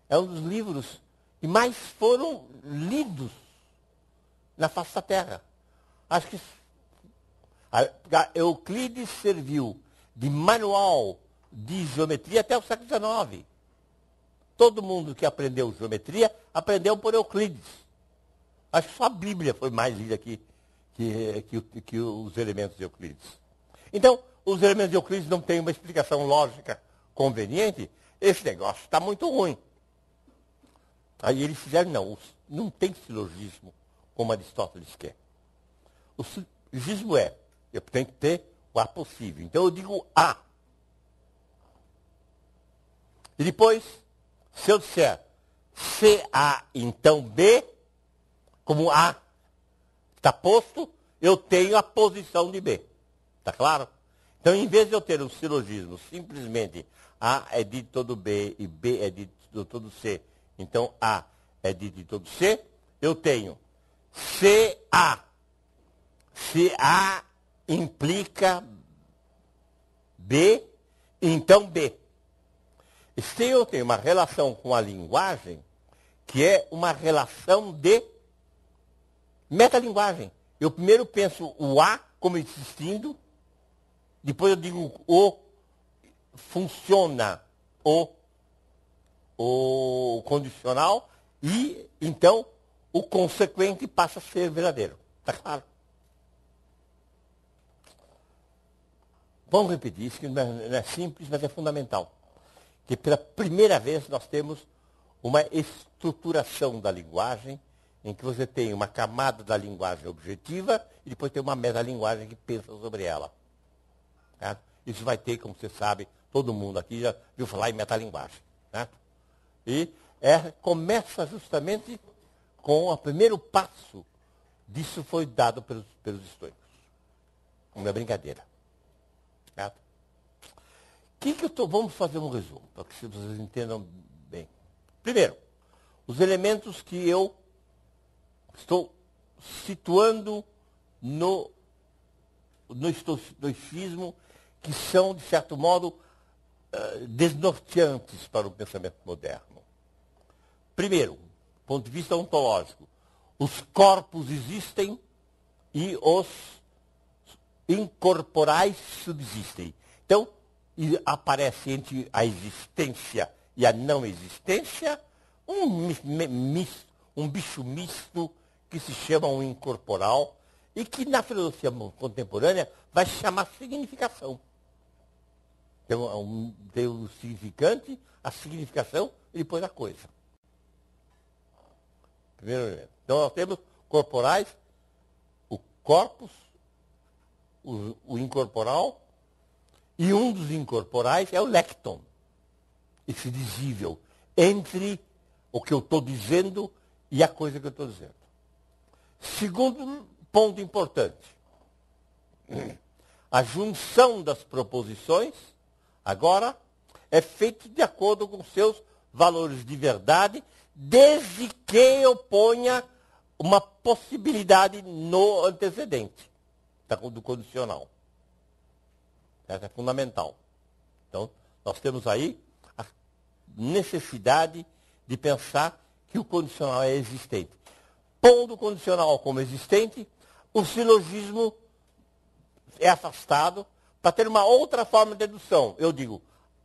Speaker 1: é um dos livros que mais foram lidos na face da Terra. Acho que Euclides serviu de manual de geometria até o século XIX. Todo mundo que aprendeu geometria aprendeu por Euclides. Acho que só a Bíblia foi mais lida aqui que os elementos de Euclides. Então, os elementos de Euclides não têm uma explicação lógica conveniente, esse negócio está muito ruim. Aí eles fizeram, não tem silogismo como Aristóteles quer. O silogismo eu tenho que ter o A possível. Então eu digo A. E depois, se eu disser CA, então B, como A está posto, eu tenho a posição de B. Está claro? Então, em vez de eu ter um silogismo, simplesmente A é dito todo B e B é dito todo C, então A é dito de todo C, eu tenho CA. CA implica B, então B. Se eu tenho uma relação com a linguagem, que é uma relação de metalinguagem. Eu primeiro penso o A como existindo, depois eu digo o funciona, o condicional, e então o consequente passa a ser verdadeiro. Está claro? Vamos repetir isso, que não é simples, mas é fundamental. Que pela primeira vez nós temos uma estruturação da linguagem, em que você tem uma camada da linguagem objetiva e depois tem uma metalinguagem que pensa sobre ela. Certo? Isso vai ter, como você sabe, todo mundo aqui já viu falar em metalinguagem. Certo? E começa justamente com o primeiro passo disso foi dado pelos estoicos. Uma brincadeira. Certo? Vamos fazer um resumo, para que vocês entendam bem. Primeiro, os elementos que eu estou situando no estoicismo, que são, de certo modo, desnorteantes para o pensamento moderno. Primeiro, do ponto de vista ontológico, os corpos existem e os incorporais subsistem. Então, aparece entre a existência e a não existência um bicho misto que se chama um incorporal e que na filosofia contemporânea vai chamar significação. Tem o significante, a significação e depois a coisa. Primeiro elemento. Então nós temos corporais, o corpus, o incorporal, e um dos incorporais é o lecton, esse visível entre o que eu estou dizendo e a coisa que eu estou dizendo. Segundo ponto importante, a junção das proposições, agora, é feita de acordo com seus valores de verdade, desde que eu ponha uma possibilidade no antecedente do condicional. Essa é fundamental. Então, nós temos aí a necessidade de pensar que o condicional é existente. Pondo o condicional como existente, o silogismo é afastado para ter uma outra forma de dedução. Eu digo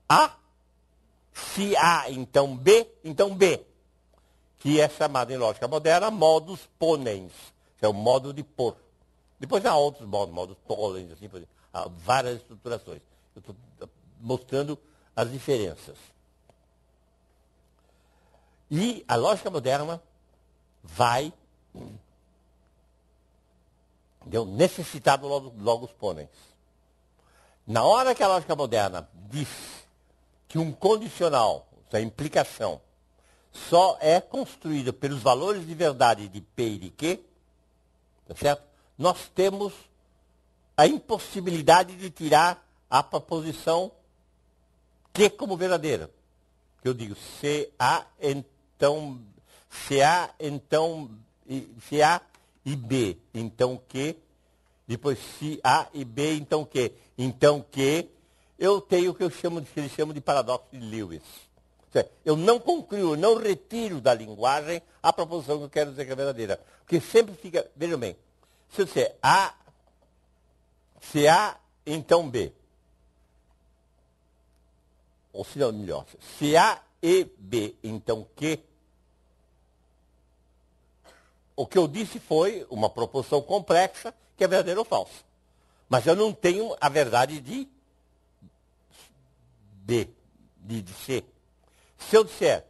Speaker 1: A, se A, então B, que é chamado em lógica moderna modus ponens, que é o modo de pôr. Depois há outros modos tollens, assim por exemplo. Há várias estruturações. Eu estou mostrando as diferenças. E a lógica moderna vai necessitar do logos ponens. Na hora que a lógica moderna diz que um condicional, a implicação, só é construído pelos valores de verdade de P e de Q, tá certo? Nós temos a impossibilidade de tirar a proposição Q como verdadeira. Que eu digo CA, então e B, então Q, depois se A e B, então Q. Então Q, eu tenho o que eles chamam de paradoxo de Lewis. Eu não concluo, não retiro da linguagem a proposição que eu quero dizer que é verdadeira. Porque sempre fica, vejam bem, se eu disser CA, então B. Ou se não, melhor, CA e B, então Q. o que eu disse foi uma proposição complexa que é verdadeira ou falsa. Mas eu não tenho a verdade de B, de C. Se eu disser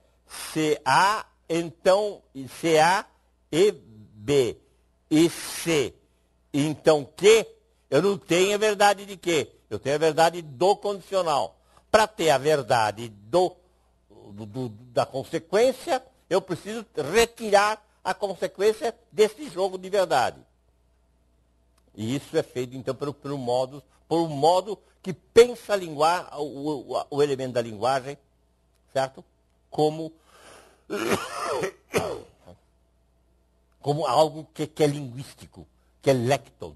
Speaker 1: CA, então CA e B e C, então Q, eu não tenho a verdade de Q. Eu tenho a verdade do condicional. Para ter a verdade da consequência, eu preciso retirar a consequência desse jogo de verdade. E isso é feito, então, por um modo que pensa o elemento da linguagem, certo? Como algo que é linguístico, que é lecton,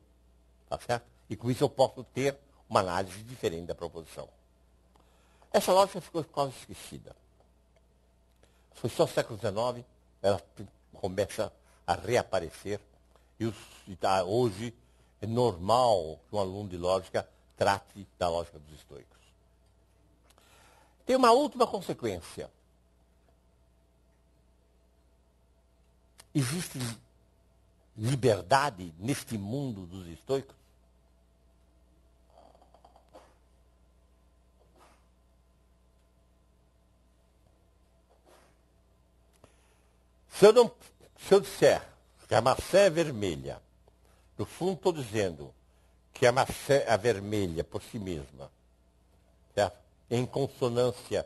Speaker 1: tá certo? E com isso eu posso ter uma análise diferente da proposição. Essa lógica ficou quase esquecida. Foi só no século XIX, ela começa a reaparecer, e hoje é normal que um aluno de lógica trate da lógica dos estoicos. Tem uma última consequência. Existe liberdade neste mundo dos estoicos? Se eu disser que a maçã é vermelha, no fundo estou dizendo que a maçã é vermelha por si mesma, certo? Em consonância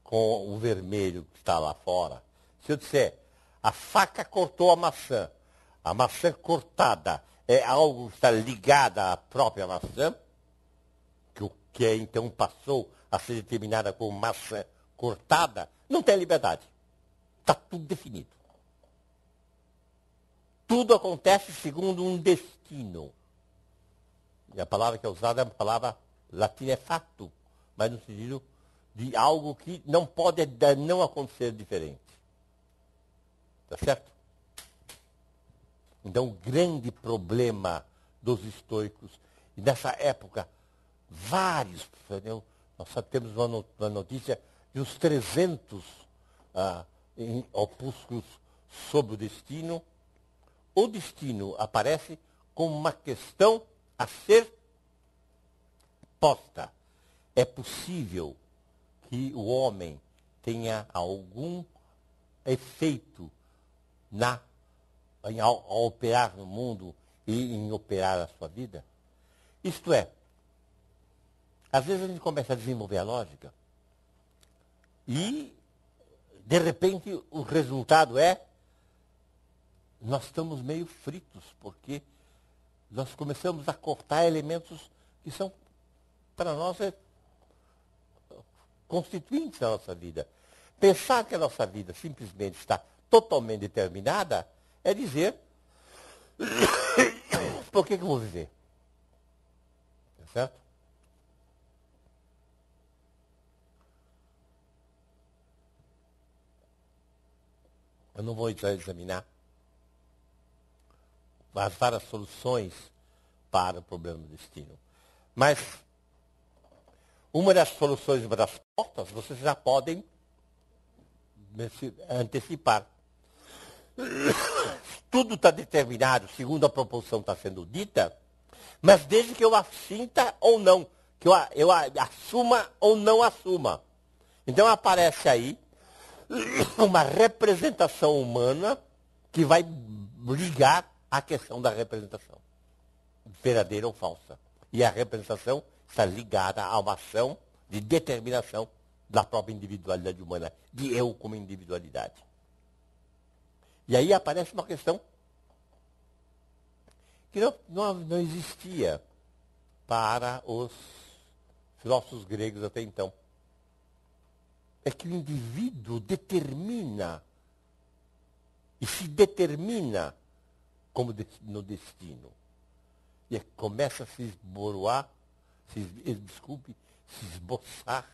Speaker 1: com o vermelho que está lá fora. Se eu disser, a faca cortou a maçã cortada é algo que está ligado à própria maçã, que então passou a ser determinada como maçã cortada, não tem liberdade. Está tudo definido. Tudo acontece segundo um destino. E a palavra que é usada é uma palavra latina, é fato, mas no sentido de algo que não pode não acontecer diferente. Tá certo? Então, o grande problema dos estoicos, e nessa época, vários, nós só temos uma notícia de uns 300 opúsculos sobre o destino. O destino aparece como uma questão a ser posta. É possível que o homem tenha algum efeito ao operar no mundo e em operar a sua vida? Isto é, às vezes a gente começa a desenvolver a lógica e, de repente, o resultado é nós estamos meio fritos, porque nós começamos a cortar elementos que são, para nós, constituintes da nossa vida. Pensar que a nossa vida simplesmente está totalmente determinada é dizer, por que eu vou viver? Tá certo? Eu não vou examinar as várias soluções para o problema do destino. Mas uma das soluções, uma das portas, vocês já podem antecipar. Tudo está determinado, segundo a proposição está sendo dita, mas desde que eu assinta ou não, que eu assuma ou não assuma. Então aparece aí uma representação humana que vai ligar a questão da representação, verdadeira ou falsa. E a representação está ligada a uma ação de determinação da própria individualidade humana, de eu como individualidade. E aí aparece uma questão que não existia para os filósofos gregos até então. É que o indivíduo determina e se determina como no destino. E começa a se esboçar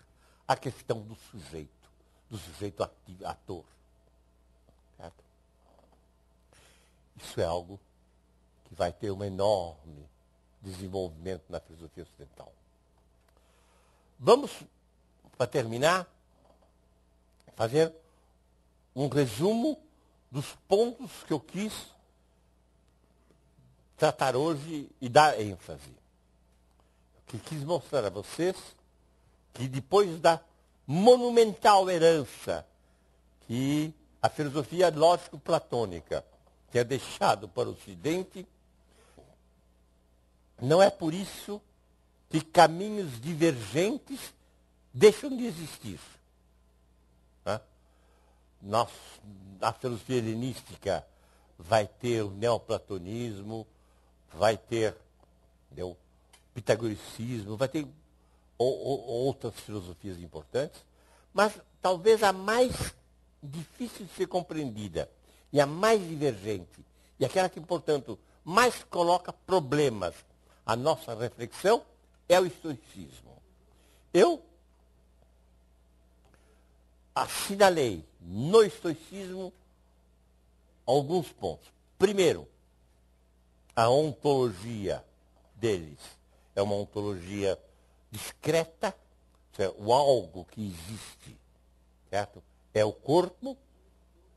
Speaker 1: a questão do sujeito ator. Certo? Isso é algo que vai ter um enorme desenvolvimento na filosofia ocidental. Vamos, para terminar, fazer um resumo dos pontos que eu quis tratar hoje e dar ênfase. O que quis mostrar a vocês que depois da monumental herança que a filosofia lógico-platônica tinha deixado para o Ocidente, não é por isso que caminhos divergentes deixam de existir. Né? A filosofia helenística vai ter o neoplatonismo, vai ter o pitagoricismo, vai ter outras filosofias importantes, mas talvez a mais difícil de ser compreendida e a mais divergente, e aquela que, portanto, mais coloca problemas à nossa reflexão, é o estoicismo. Eu assinalei no estoicismo alguns pontos. Primeiro, a ontologia deles é uma ontologia discreta, o algo que existe, certo? É o corpo,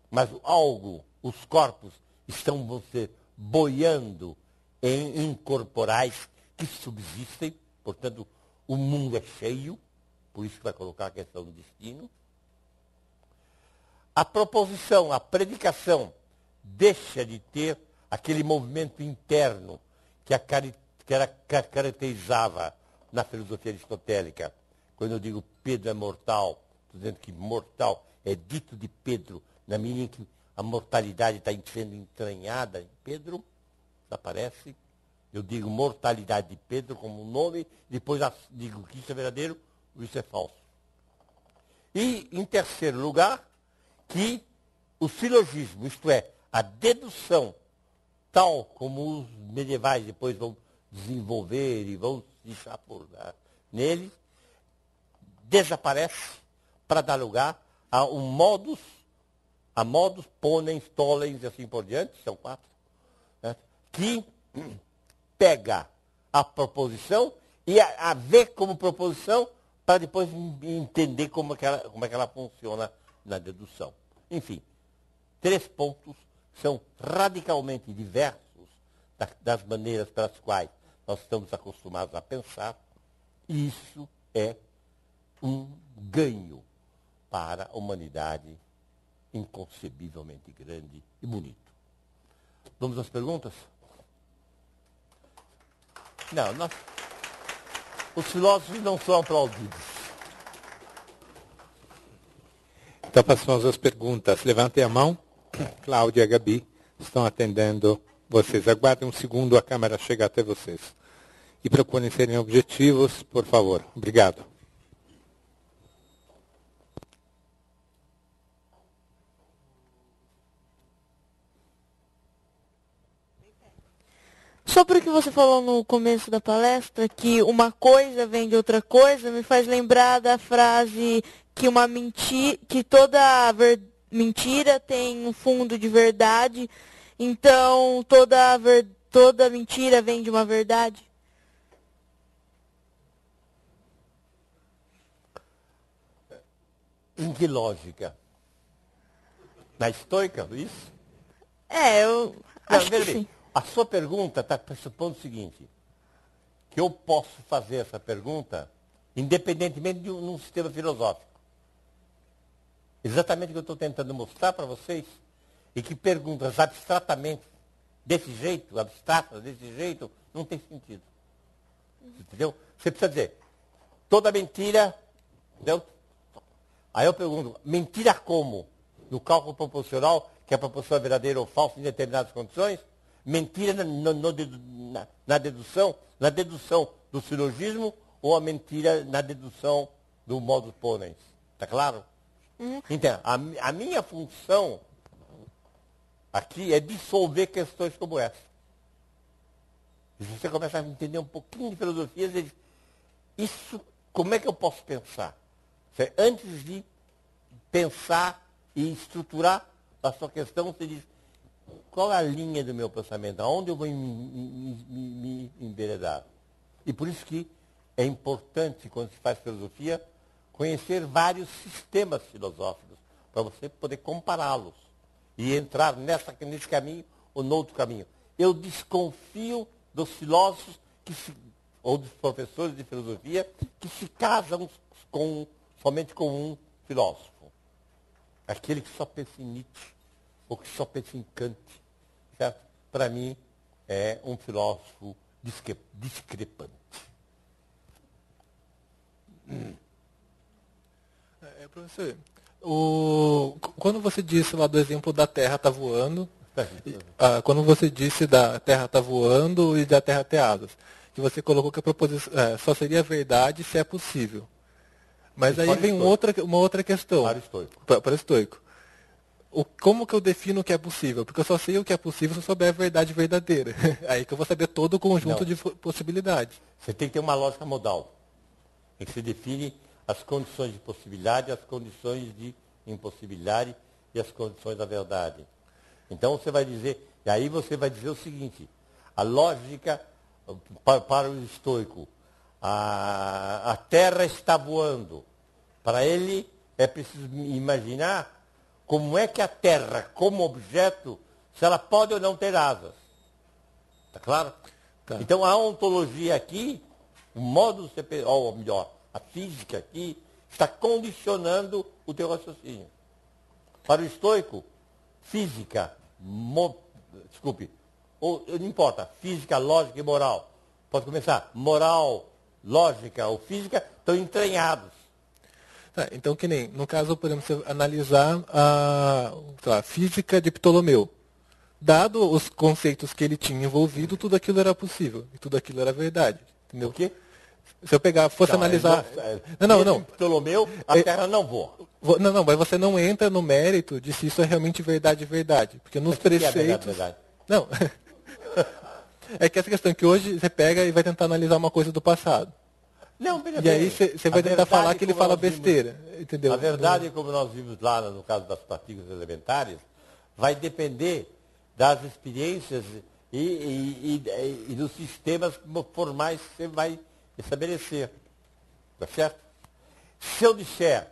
Speaker 1: mas o algo, os corpos estão você boiando em incorporais que subsistem, portanto, o mundo é cheio, por isso que vai colocar a questão do destino. A proposição, a predicação, deixa de ter aquele movimento interno que caracterizava na filosofia aristotélica. Quando eu digo Pedro é mortal, estou dizendo que mortal é dito de Pedro, na medida em que a mortalidade está sendo entranhada em Pedro, desaparece. Eu digo mortalidade de Pedro como um nome, depois digo que isso é verdadeiro, isso é falso. E, em terceiro lugar, que o silogismo, isto é, a dedução, tal como os medievais depois vão desenvolver e vão se chapurdar nele, desaparece para dar lugar a modus ponens, tollens e assim por diante, são 4, né, que pega a proposição e a vê como proposição para depois entender como é que ela funciona na dedução. Enfim, 3 pontos são radicalmente diversos das maneiras pelas quais nós estamos acostumados a pensar, e isso é um ganho para a humanidade inconcebivelmente grande e bonito. Vamos às perguntas? Não, os filósofos não são aplaudidos.
Speaker 3: Então passamos às perguntas. Levantem a mão. Cláudia e Gabi estão atendendo vocês. Aguardem um segundo, a câmera chega até vocês. E procurem serem objetivos, por favor. Obrigado.
Speaker 2: Só porque você falou no começo da palestra que uma coisa vem de outra coisa, me faz lembrar da frase que toda mentira tem um fundo de verdade, então toda mentira vem de uma verdade.
Speaker 1: Em que lógica? Na estoica, isso?
Speaker 2: Eu acho que sim.
Speaker 1: A sua pergunta está pressupondo o seguinte, que eu posso fazer essa pergunta independentemente de um sistema filosófico. Exatamente o que eu estou tentando mostrar para vocês, e que perguntas abstratamente, desse jeito, abstratas, desse jeito, não tem sentido. Entendeu? Você precisa dizer, toda mentira, entendeu? Aí eu pergunto, mentira como? No cálculo proporcional, que a proporção é verdadeira ou falsa em determinadas condições? Mentira na dedução do silogismo, ou a mentira na dedução do modus ponens? Está claro? Então, a minha função aqui é dissolver questões como essa. E se você começar a entender um pouquinho de filosofia, você diz, isso, como é que eu posso pensar? Antes de pensar e estruturar a sua questão, você diz, qual é a linha do meu pensamento? Aonde eu vou me enveredar? E por isso que é importante, quando se faz filosofia, conhecer vários sistemas filosóficos, para você poder compará-los e entrar nesse caminho ou no outro caminho. eu desconfio dos filósofos ou dos professores de filosofia que se casam somente com um filósofo. Aquele que só pensa em Nietzsche, ou que só pensa em Kant. Certo? Para mim, é um filósofo discrepante.
Speaker 4: Professor, quando você disse lá do exemplo da Terra tá voando, quando você disse da Terra tá voando e da Terra ter asas, que você colocou que a proposição só seria verdade se é possível. Mas aí vem uma outra questão.
Speaker 1: Para o estoico.
Speaker 4: Para o estoico. Como que eu defino o que é possível? Porque eu só sei o que é possível se eu souber a verdade verdadeira. Aí que eu vou saber todo o conjunto de possibilidades.
Speaker 1: Você tem que ter uma lógica modal, em que se define as condições de possibilidade, as condições de impossibilidade e as condições da verdade. Então você vai dizer, e aí você vai dizer o seguinte, a lógica para o estoico, a Terra está voando. Para ele é preciso imaginar como é que a Terra, como objeto, se ela pode ou não ter asas. Está claro?
Speaker 4: Tá.
Speaker 1: Então a ontologia aqui, o modo de ser, ou melhor, a física aqui, está condicionando o teu raciocínio. Para o estoico, física, não importa, física, lógica e moral. Pode começar, moral, lógica ou física estão entranhados.
Speaker 4: Tá, então, que nem, no caso, podemos analisar a física de Ptolomeu. Dado os conceitos que ele tinha envolvido, tudo aquilo era possível. E tudo aquilo era verdade. Entendeu?
Speaker 1: O quê?
Speaker 4: Se eu fosse analisar... Não.
Speaker 1: Ptolomeu, a Terra não voa.
Speaker 4: Não, mas você não entra no mérito de se isso é realmente verdade. Porque nos preceitos...
Speaker 1: verdade?
Speaker 4: Não. É que essa questão que hoje você pega e vai tentar analisar uma coisa do passado.
Speaker 1: Não, veja
Speaker 4: e aí você vai tentar falar que ele fala besteira. Entendeu?
Speaker 1: A verdade, como nós vimos lá no caso das partículas elementares, vai depender das experiências e dos sistemas formais que você vai estabelecer. Tá certo? Se eu disser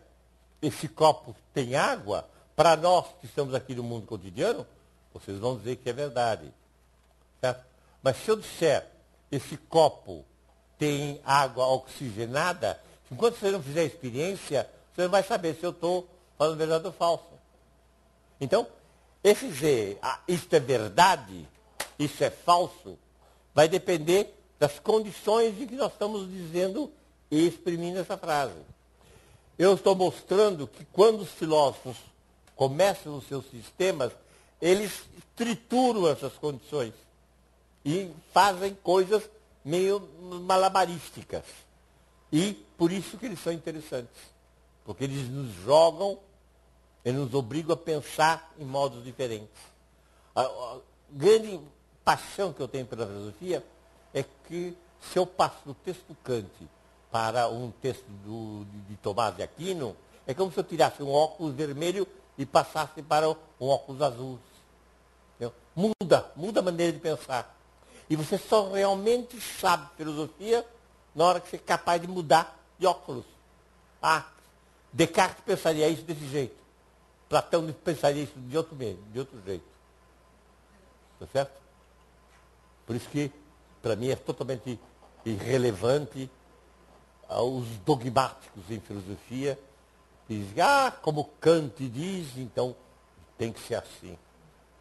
Speaker 1: esse copo tem água, para nós que estamos aqui no mundo cotidiano, vocês vão dizer que é verdade. Certo? Mas se eu disser esse copo tem água oxigenada, enquanto você não fizer a experiência, você não vai saber se eu estou falando verdade ou falso. Então, esse dizer, isto é verdade, isso é falso, vai depender das condições de que nós estamos dizendo e exprimindo essa frase. Eu estou mostrando que quando os filósofos começam os seus sistemas, eles trituram essas condições e fazem coisas meio malabarísticas. E por isso que eles são interessantes. Porque eles nos jogam, eles nos obrigam a pensar em modos diferentes. A grande paixão que eu tenho pela filosofia é que se eu passo do texto do Kant para um texto de Tomás de Aquino, é como se eu tirasse um óculos vermelho e passasse para um óculos azul. Entendeu? Muda a maneira de pensar. E você só realmente sabe filosofia na hora que você é capaz de mudar de óculos. Descartes pensaria isso desse jeito. Platão pensaria isso de outro jeito. Tá certo? Por isso que, para mim, é totalmente irrelevante os dogmáticos em filosofia. Dizem, como Kant diz, então tem que ser assim.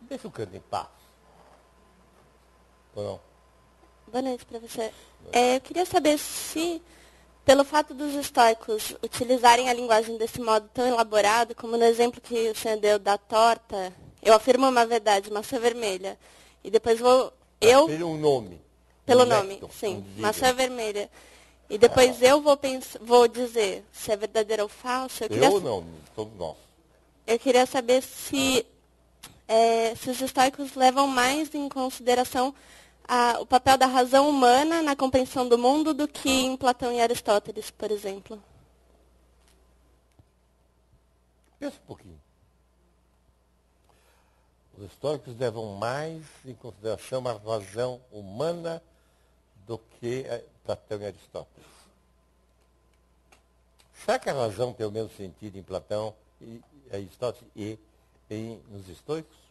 Speaker 1: Deixa o Kant em paz. Não.
Speaker 5: Boa noite, professor. Eu queria saber se, pelo fato dos estoicos utilizarem a linguagem desse modo tão elaborado, como no exemplo que o senhor deu da torta, eu afirmo uma verdade, maçã vermelha, e depois
Speaker 1: Pelo nome.
Speaker 5: Pelo nome, sim, maçã vermelha. E depois eu vou dizer se é verdadeiro ou falso.
Speaker 1: Eu não, todos nós.
Speaker 5: Eu queria saber se os estoicos levam mais em consideração o papel da razão humana na compreensão do mundo do que em Platão e Aristóteles, por exemplo.
Speaker 1: Pensa um pouquinho. Os estoicos levam mais em consideração a razão humana do que Platão e Aristóteles. Será que a razão tem o mesmo sentido em Platão e Aristóteles e nos estoicos?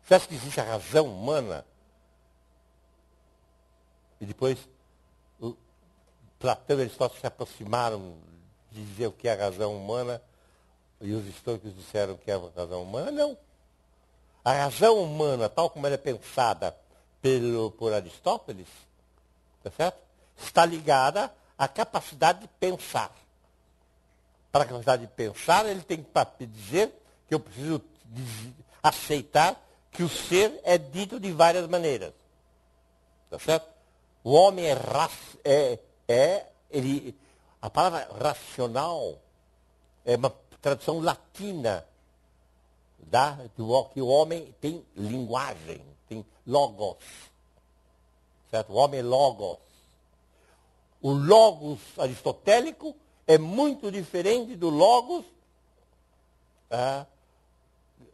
Speaker 1: Você acha que existe a razão humana? E depois Platão e Aristóteles se aproximaram de dizer o que é a razão humana e os estoicos disseram que é a razão humana? Não. A razão humana, tal como ela é pensada por Aristóteles, tá certo? Está ligada à capacidade de pensar. Para a capacidade de pensar, ele tem que dizer que eu preciso aceitar que o ser é dito de várias maneiras. Tá certo? O homem a palavra racional é uma tradução latina que o homem tem linguagem, tem logos. Certo? O homem é logos. O logos aristotélico é muito diferente do logos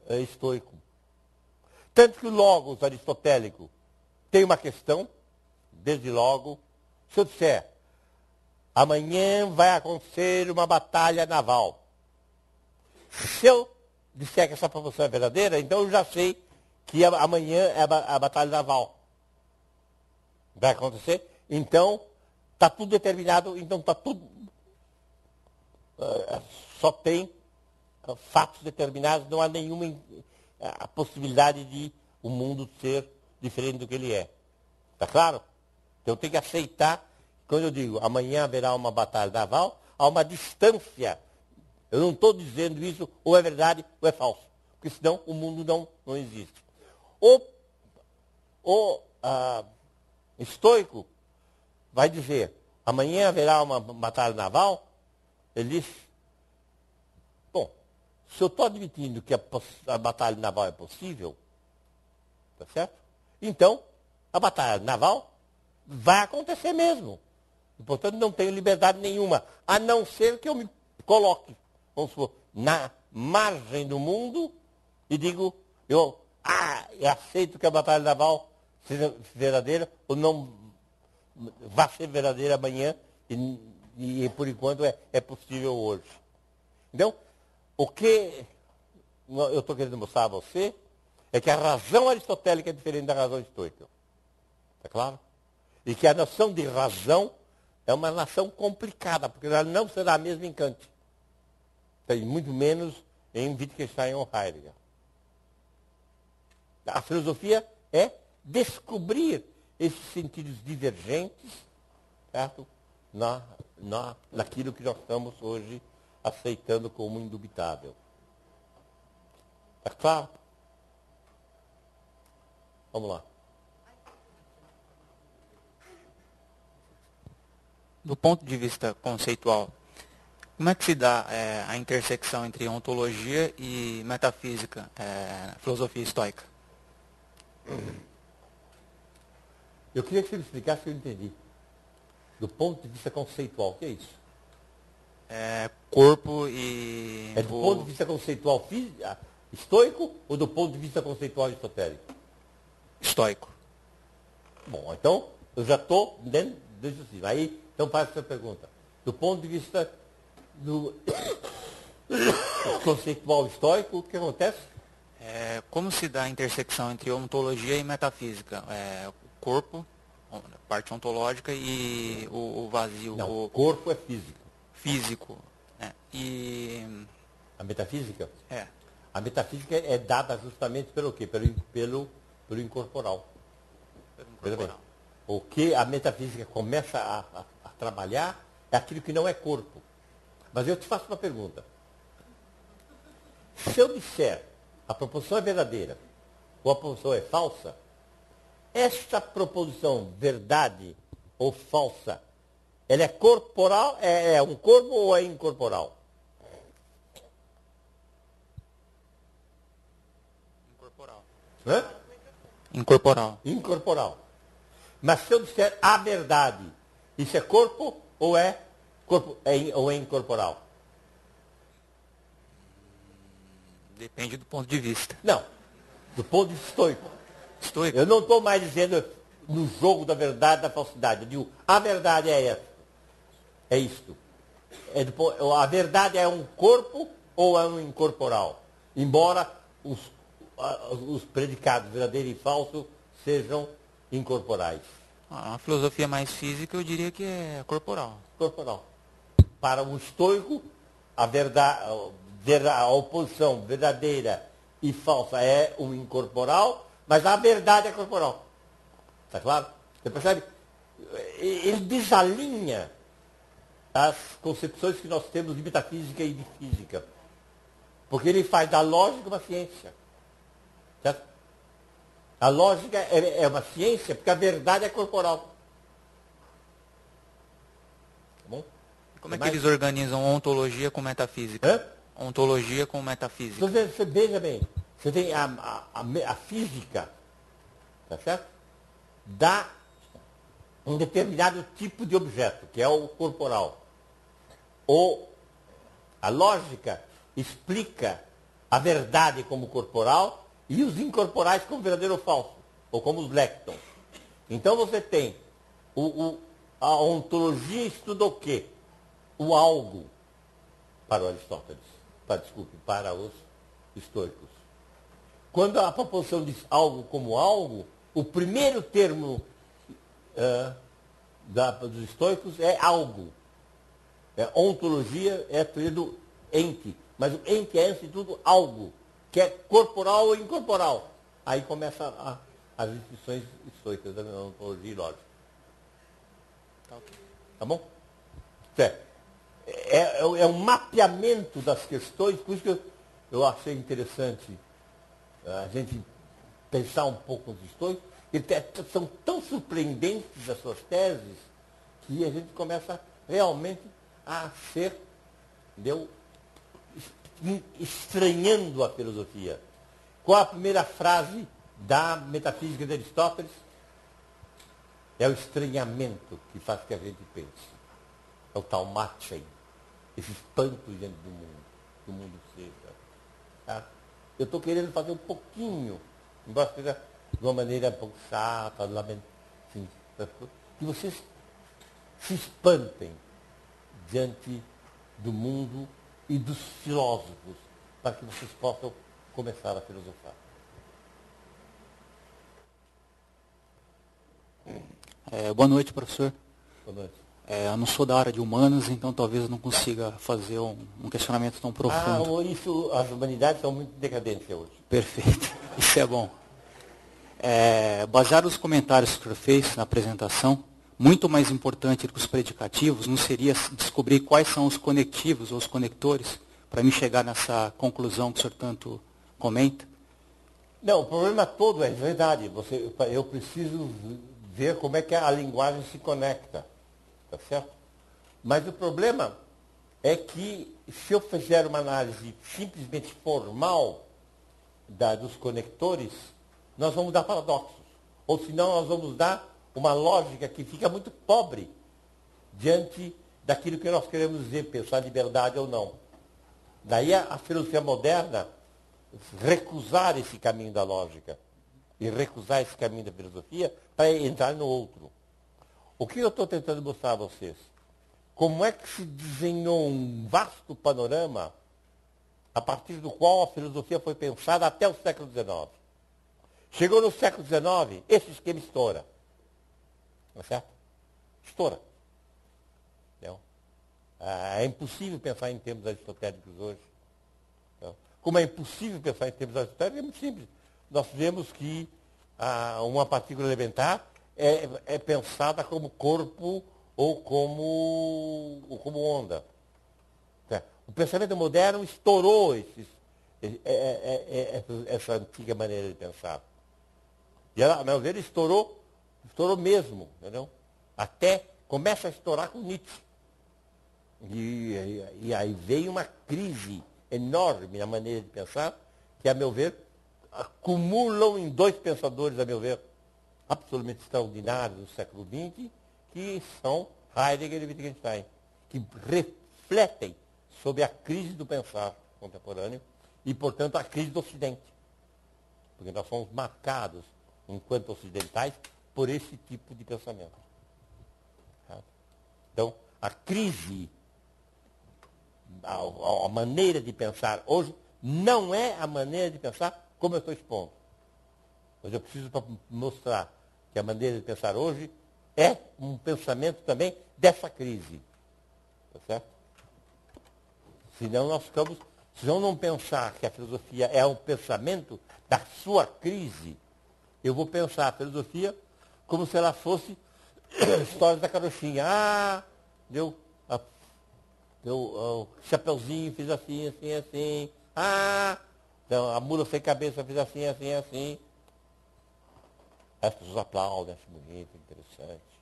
Speaker 1: estoico. Tanto que o logos aristotélico tem uma questão, desde logo, se eu disser, amanhã vai acontecer uma batalha naval. Se eu disser que essa proposição é verdadeira, então eu já sei que amanhã é a batalha naval. Vai acontecer, então está tudo determinado, então está tudo. Só tem fatos determinados, não há nenhuma a possibilidade de o mundo ser diferente do que ele é. Está claro? Então eu tenho que aceitar, quando eu digo amanhã haverá uma batalha naval, há uma distância. Eu não estou dizendo isso ou é verdade ou é falso, porque senão o mundo não existe. O estoico vai dizer, amanhã haverá uma batalha naval, ele diz, bom, se eu estou admitindo que a batalha naval é possível, tá certo? Então, a batalha naval vai acontecer mesmo. E, portanto, não tenho liberdade nenhuma, a não ser que eu me coloque, vamos supor, na margem do mundo e digo, eu aceito que a batalha naval seja verdadeira ou não vai ser verdadeira amanhã e por enquanto é possível hoje. Então, o que eu estou querendo mostrar a você é que a razão aristotélica é diferente da razão estoica. Está claro? E que a noção de razão é uma noção complicada, porque ela não será a mesma em Kant. E muito menos em Wittgenstein ou Heidegger. A filosofia é descobrir esses sentidos divergentes, certo? Naquilo que nós estamos hoje aceitando como indubitável. Está claro? Vamos lá.
Speaker 6: Do ponto de vista conceitual, como é que se dá a intersecção entre ontologia e metafísica, filosofia estoica?
Speaker 1: Eu queria que você me explicasse se eu entendi. Do ponto de vista conceitual, o que é isso?
Speaker 6: Corpo e...
Speaker 1: É do ponto de vista conceitual estoico ou do ponto de vista conceitual aristotélico?
Speaker 6: Estoico.
Speaker 1: Bom, então eu já estou dentro disso assim. Aí, então faz essa pergunta. Do ponto de vista do conceitual estoico, o que acontece?
Speaker 6: Como se dá a intersecção entre ontologia e metafísica? O corpo, parte ontológica, e o vazio.
Speaker 1: Não, o corpo é físico.
Speaker 6: Físico. E...
Speaker 1: A metafísica?
Speaker 6: É.
Speaker 1: A metafísica é dada justamente pelo quê? Pelo incorporal. Pelo incorporal. O que a metafísica começa a trabalhar é aquilo que não é corpo. Mas eu te faço uma pergunta. Se eu disser a proposição é verdadeira ou a proposição é falsa, esta proposição verdade ou falsa, ela é corporal, é um corpo ou é incorporal?
Speaker 6: Incorporal.
Speaker 1: Hã?
Speaker 6: Incorporal.
Speaker 1: Incorporal. Mas se eu disser a verdade, isso é corpo ou é incorporal?
Speaker 6: Depende do ponto de vista.
Speaker 1: Não, do ponto de vista estoico.
Speaker 6: Estoico?
Speaker 1: Eu não estou mais dizendo no jogo da verdade e da falsidade. Eu digo, a verdade é essa. É isto. A verdade é um corpo ou é um incorporal? Embora os predicados verdadeiro e falso sejam incorporais.
Speaker 6: A filosofia mais física, eu diria que é corporal.
Speaker 1: Corporal. Para o estoico, a verdade, a oposição verdadeira e falsa é o incorporal, mas a verdade é corporal. Está claro? Você percebe? Ele desalinha as concepções que nós temos de metafísica e de física. Porque ele faz da lógica uma ciência. Certo? A lógica é uma ciência porque a verdade é corporal. Tá bom?
Speaker 6: Como é que eles organizam ontologia com metafísica?
Speaker 1: Hã?
Speaker 6: Ontologia com metafísica.
Speaker 1: Então, você veja bem, você tem a física, tá certo? Dá um determinado tipo de objeto, que é o corporal. A lógica explica a verdade como corporal e os incorporais como verdadeiro ou falso, ou como os lectons. Então você tem a ontologia estuda o quê? O algo, para o Aristóteles, para os estoicos. Quando a proposição diz algo como algo, o primeiro termo dos estoicos é algo. Ontologia é do ente, mas o ente é, antes de tudo, algo, que é corporal ou incorporal. Aí começa as distinções estoicas da ontologia e lógica. Tá bom? É um mapeamento das questões, por isso que eu achei interessante a gente pensar um pouco nos estoicos. São tão surpreendentes as suas teses que a gente começa realmente a ser, entendeu? Estranhando a filosofia. Qual a primeira frase da metafísica de Aristóteles? É o estranhamento que faz que a gente pense. É o taumachen, esse espanto diante do mundo seja. Tá? Eu estou querendo fazer um pouquinho, embora seja de uma maneira um pouco chata, assim, que vocês se espantem diante do mundo e dos filósofos, para que vocês possam começar a filosofar.
Speaker 7: Boa noite, professor.
Speaker 1: Boa noite.
Speaker 7: Eu não sou da área de humanas, então talvez eu não consiga fazer um questionamento tão profundo.
Speaker 1: As humanidades são muito decadentes hoje.
Speaker 7: Perfeito, isso é bom. Baseado nos comentários que o senhor fez na apresentação, muito mais importante do que os predicativos não seria descobrir quais são os conectivos ou os conectores para me chegar nessa conclusão que o senhor tanto comenta?
Speaker 1: Não, o problema todo é verdade. Eu preciso ver como é que a linguagem se conecta. Tá certo? Mas o problema é que se eu fizer uma análise simplesmente formal dos conectores, nós vamos dar paradoxos. Ou senão nós vamos dar uma lógica que fica muito pobre diante daquilo que nós queremos dizer, pensar liberdade ou não. Daí a filosofia moderna recusar esse caminho da lógica e recusar esse caminho da filosofia para entrar no outro. O que eu estou tentando mostrar a vocês? Como é que se desenhou um vasto panorama a partir do qual a filosofia foi pensada até o século XIX. Chegou no século XIX, esse esquema estoura. Não é certo? Estoura. Não? É impossível pensar em termos aristotélicos hoje. Não? Como é impossível pensar em termos aristotélicos, é muito simples. Nós vemos que uma partícula elementar é pensada como corpo ou como onda. O pensamento moderno estourou essa antiga maneira de pensar. E ela, a meu ver, estourou mesmo, entendeu? Até começa a estourar com Nietzsche. E aí veio uma crise enorme na maneira de pensar, que, a meu ver, acumulam em dois pensadores, a meu ver, absolutamente extraordinários do século XX, que são Heidegger e Wittgenstein, que refletem sobre a crise do pensar contemporâneo e, portanto, a crise do Ocidente. Porque nós somos marcados, enquanto ocidentais, por esse tipo de pensamento. Então, a crise, a maneira de pensar hoje, não é a maneira de pensar como eu estou expondo. Mas eu preciso para mostrar que a maneira de pensar hoje é um pensamento também dessa crise. Tá certo? Senão nós ficamos, se eu não pensar que a filosofia é um pensamento da sua crise, eu vou pensar a filosofia como se ela fosse histórias da carochinha. Deu o chapeuzinho, fez assim, assim, assim. Então, a mula sem cabeça fez assim, assim, assim. As pessoas aplaudem, acham bonito, interessante.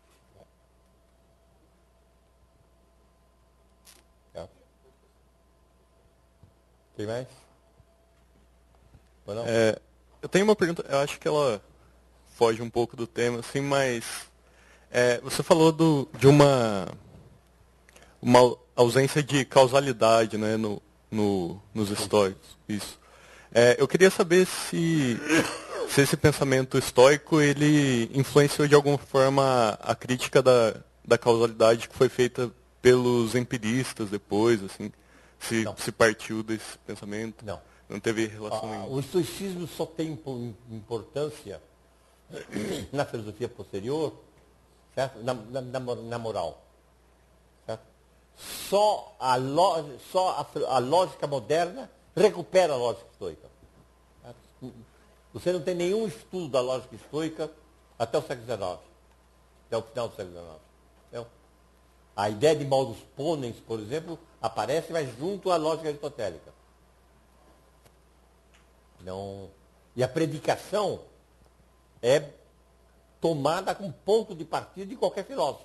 Speaker 1: Tem mais? Ou não?
Speaker 8: Eu tenho uma pergunta, eu acho que ela foge um pouco do tema, assim, mas você falou de uma ausência de causalidade, né, nos estoicos. Isso. Eu queria saber se esse pensamento estoico ele influenciou de alguma forma a crítica da causalidade que foi feita pelos empiristas depois, assim, se partiu desse pensamento. Não teve relação nenhuma.
Speaker 1: O estoicismo só tem importância na filosofia posterior, certo? Na moral. Certo? Só a lógica moderna recupera a lógica estoica. Certo? Você não tem nenhum estudo da lógica estoica até o século XIX, até o final do século XIX. Entendeu? A ideia de modus ponens, por exemplo, aparece, mas junto à lógica aristotélica. Não. E a predicação é tomada como ponto de partida de qualquer filósofo.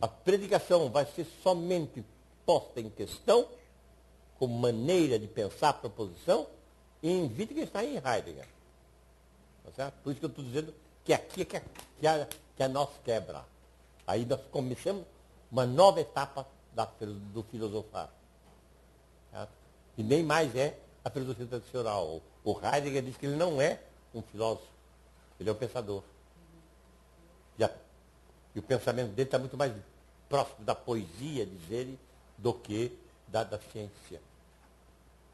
Speaker 1: A predicação vai ser somente posta em questão como maneira de pensar a proposição em Wittgenstein e em Heidegger. Tá certo? Por isso que eu estou dizendo que aqui é que a nossa quebra. Aí nós começamos uma nova etapa do filosofar. Certo? E nem mais é a filosofia tradicional. O Heidegger diz que ele não é um filósofo, ele é um pensador. E o pensamento dele está muito mais próximo da poesia, diz ele, do que da ciência.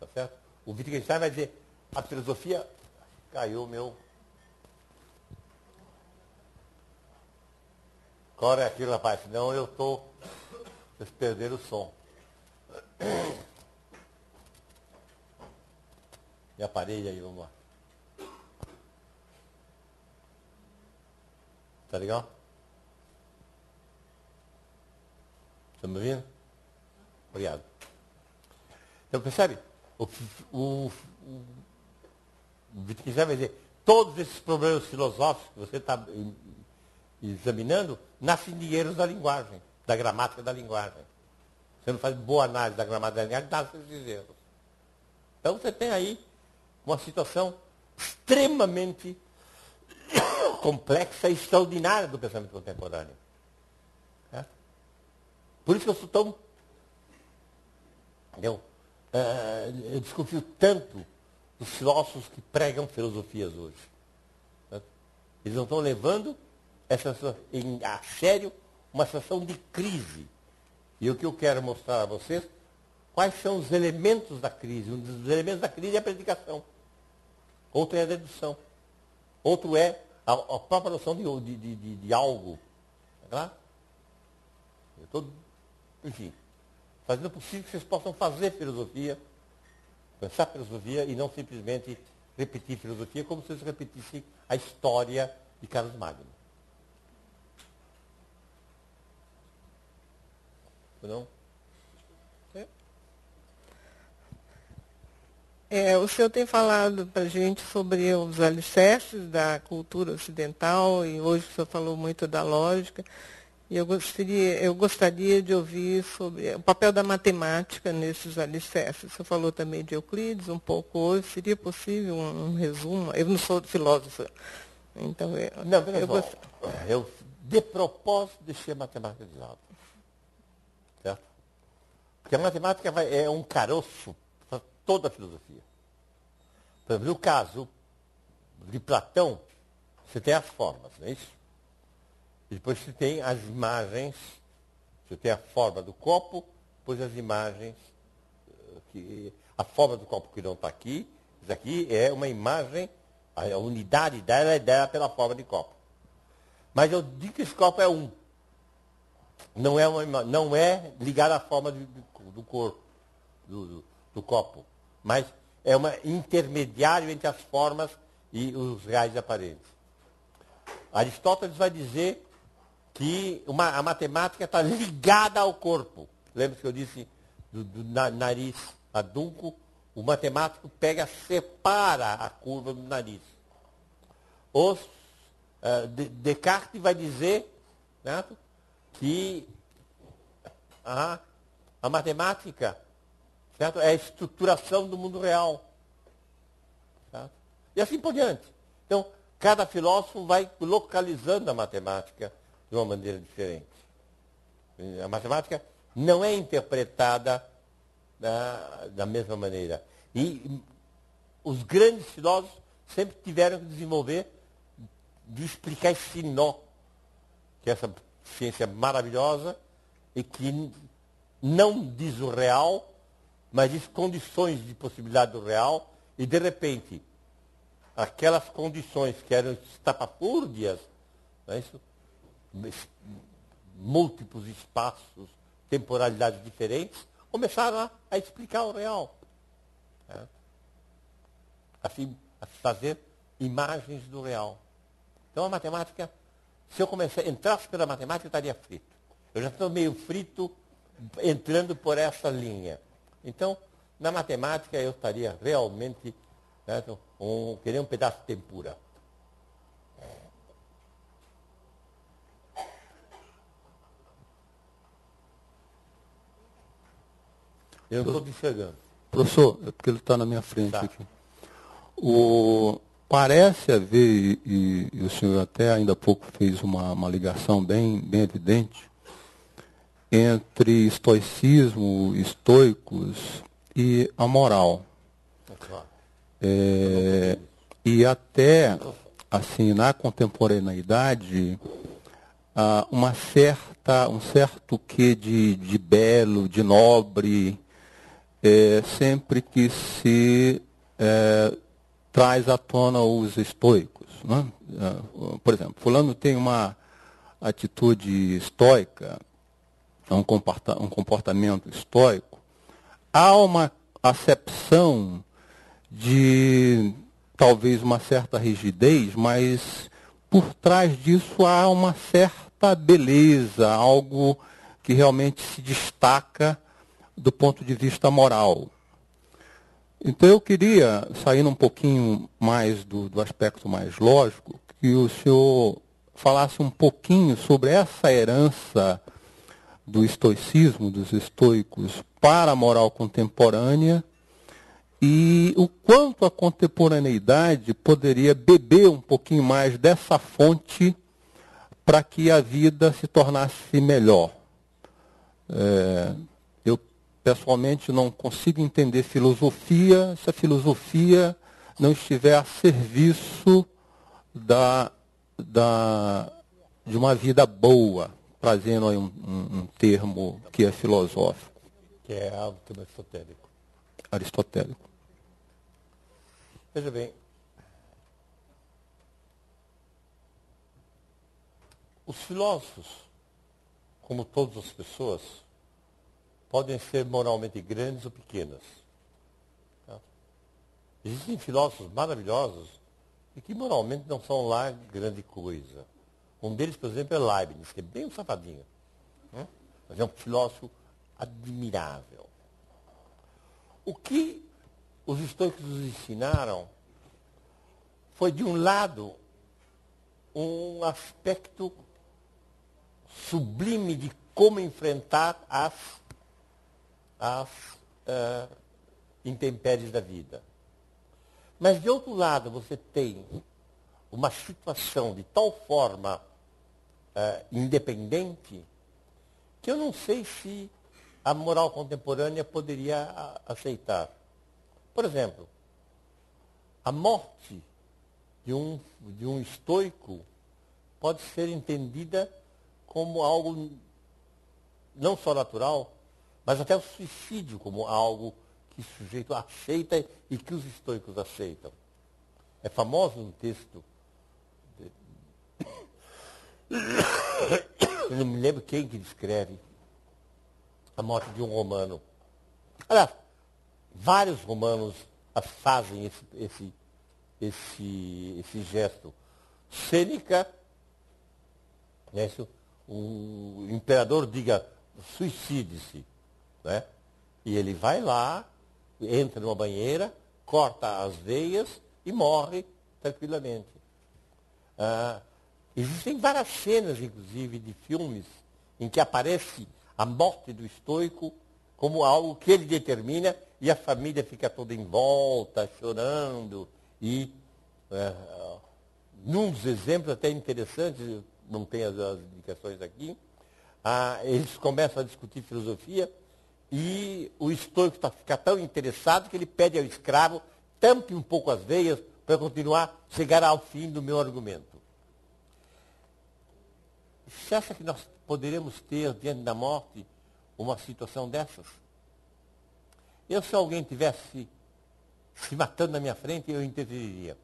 Speaker 1: Tá certo? O Wittgenstein vai dizer, a filosofia... Caiu o meu... Corre aqui, rapaz, senão eu estou... Vocês perderam o som. E a parede aí, vamos lá. Tá legal? Estão me ouvindo? Obrigado. Então, percebe? O Wittgenstein vai dizer, todos esses problemas filosóficos que você está examinando nascem de erros da linguagem, da gramática da linguagem. Você não faz boa análise da gramática da linguagem, nascem esses erros. Então, você tem aí uma situação extremamente complexa e extraordinária do pensamento contemporâneo. É? Por isso que eu sou tão... eu desconfio tanto dos filósofos que pregam filosofias hoje. Certo? Eles não estão levando a sério uma situação de crise. E o que eu quero mostrar a vocês, quais são os elementos da crise. Um dos elementos da crise é a predicação. Outro é a dedução. Outro é a própria noção de algo. É claro? Eu estou, enfim, fazendo o possível que vocês possam fazer filosofia, pensar filosofia e não simplesmente repetir filosofia como se vocês repetissem a história de Carlos Magno. Não?
Speaker 9: O senhor tem falado para a gente sobre os alicerces da cultura ocidental e hoje o senhor falou muito da lógica. E eu gostaria de ouvir sobre o papel da matemática nesses alicerces. O senhor falou também de Euclides um pouco hoje. Seria possível um resumo? Eu não sou filósofa. Então,
Speaker 1: eu de propósito deixei a matemática de lado. Certo? Porque a matemática é um caroço para toda a filosofia. Por exemplo, no caso de Platão, você tem as formas, não é isso? E depois você tem as imagens, você tem a forma do copo, depois as imagens, a forma do copo que não está aqui, Isso aqui é uma imagem, a unidade dela é dada pela forma de copo. Mas eu digo que esse copo é um. Não é ligado à forma do corpo, do copo. Mas é um intermediário entre as formas e os reais aparentes. Aristóteles vai dizer que a matemática está ligada ao corpo. Lembra que eu disse do nariz adunco? O matemático separa a curva do nariz. Descartes vai dizer, né, que a matemática, certo, é a estruturação do mundo real. Certo? E assim por diante. Então, cada filósofo vai localizando a matemática de uma maneira diferente. A matemática não é interpretada da mesma maneira. E os grandes filósofos sempre tiveram que desenvolver, de explicar esse nó, que é essa ciência maravilhosa e que não diz o real, mas diz condições de possibilidade do real, e de repente, aquelas condições que eram estapafúrdias, não é isso? Múltiplos espaços, temporalidades diferentes, começaram a explicar o real. Né? Assim, a fazer imagens do real. Então a matemática, se eu entrasse pela matemática, eu estaria frito. Eu já estou meio frito entrando por essa linha. Então, na matemática, eu estaria realmente, né, querendo um pedaço de tempura. Eu não estou enxergando.
Speaker 10: Professor, é porque ele está na minha frente aqui. Parece haver, e o senhor até ainda há pouco fez uma ligação bem evidente, entre estoicismo, estoicos e a moral. E até, assim, na contemporaneidade, um certo quê de belo, de nobre, sempre que se traz à tona os estoicos. Né? Por exemplo, fulano tem uma atitude estoica, um comportamento estoico, há uma acepção de talvez uma certa rigidez, mas por trás disso há uma certa beleza, algo que realmente se destaca do ponto de vista moral. Então eu queria, saindo um pouquinho mais do aspecto mais lógico, que o senhor falasse um pouquinho sobre essa herança do estoicismo, dos estoicos, para a moral contemporânea e o quanto a contemporaneidade poderia beber um pouquinho mais dessa fonte para que a vida se tornasse melhor. Eu, pessoalmente, não consigo entender filosofia se a filosofia não estiver a serviço de uma vida boa, trazendo aí um termo que é filosófico.
Speaker 1: Que é algo aristotélico.
Speaker 10: Aristotélico.
Speaker 1: Veja bem, os filósofos, como todas as pessoas, podem ser moralmente grandes ou pequenas. Tá? Existem filósofos maravilhosos e que moralmente não são lá grande coisa. Um deles, por exemplo, é Leibniz, que é bem um safadinho. Né? Mas é um filósofo admirável. O que os estoicos nos ensinaram foi, de um lado, um aspecto sublime de como enfrentar as intempéries da vida. Mas, de outro lado, você tem uma situação de tal forma independente que eu não sei se a moral contemporânea poderia aceitar. Por exemplo, a morte de um estoico pode ser entendida como algo não só natural, mas até o suicídio como algo que o sujeito aceita e que os estoicos aceitam. É famoso um texto, eu não me lembro quem que descreve a morte de um romano. Aliás, vários romanos fazem esse gesto. Sêneca, né, o imperador diga, suicide-se, né? E ele vai lá, entra numa banheira, corta as veias e morre tranquilamente. Existem várias cenas, inclusive, de filmes em que aparece a morte do estoico como algo que ele determina e a família fica toda em volta, chorando. E num dos exemplos até interessantes, não tem as indicações aqui, eles começam a discutir filosofia e o estoico fica tão interessado que ele pede ao escravo, tampe um pouco as veias para chegar ao fim do meu argumento. Você acha que nós poderemos ter, diante da morte, uma situação dessas? Se alguém tivesse se matando na minha frente, eu interferiria.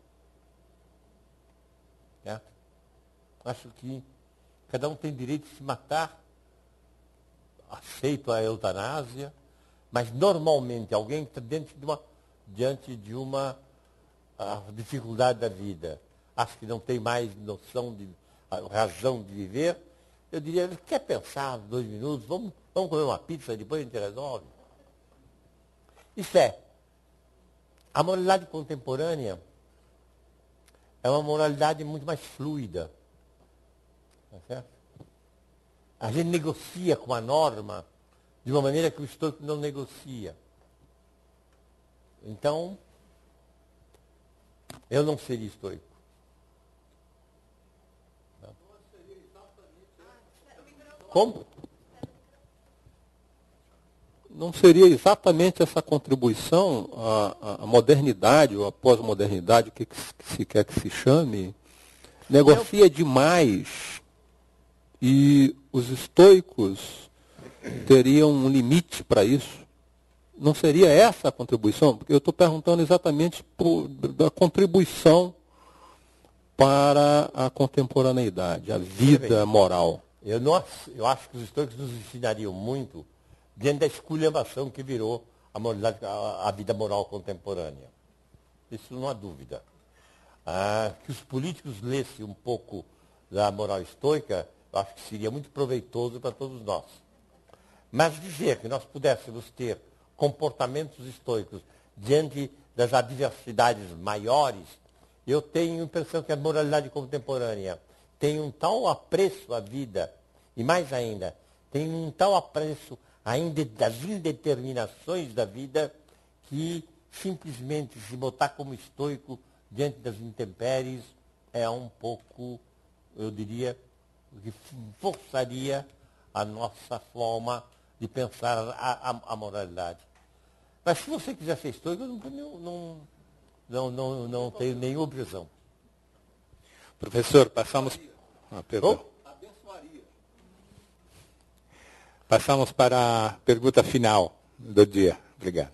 Speaker 1: Certo? Acho que cada um tem direito de se matar, aceito a eutanásia, mas normalmente alguém que está diante de uma dificuldade da vida, acho que não tem mais razão de viver, eu diria, quer pensar 2 minutos, vamos comer uma pizza, depois a gente resolve. Isso é, a moralidade contemporânea é uma moralidade muito mais fluida. Tá certo? A gente negocia com a norma de uma maneira que o estoico não negocia. Então, eu não seria estoico. Não. Como?
Speaker 10: Não seria exatamente essa contribuição à modernidade ou à pós-modernidade, o que se quer que se chame, negocia demais e os estoicos teriam um limite para isso? Não seria essa a contribuição? Porque eu estou perguntando exatamente da contribuição para a contemporaneidade, a vida moral.
Speaker 1: Eu acho que os estoicos nos ensinariam muito diante da esculhambação que virou a vida moral contemporânea. Isso não há dúvida. Que os políticos lessem um pouco da moral estoica, eu acho que seria muito proveitoso para todos nós. Mas dizer que nós pudéssemos ter comportamentos estoicos diante das adversidades maiores, eu tenho a impressão que a moralidade contemporânea tem um tal apreço à vida, e mais ainda, tem um tal apreço ainda das indeterminações da vida, que simplesmente se botar como estoico diante das intempéries é um pouco, eu diria, que forçaria a nossa forma de pensar a moralidade. Mas se você quiser ser estoico, eu não tenho nenhuma objeção.
Speaker 10: Professor, passamos... perdão. Passamos para a pergunta final do dia. Obrigado.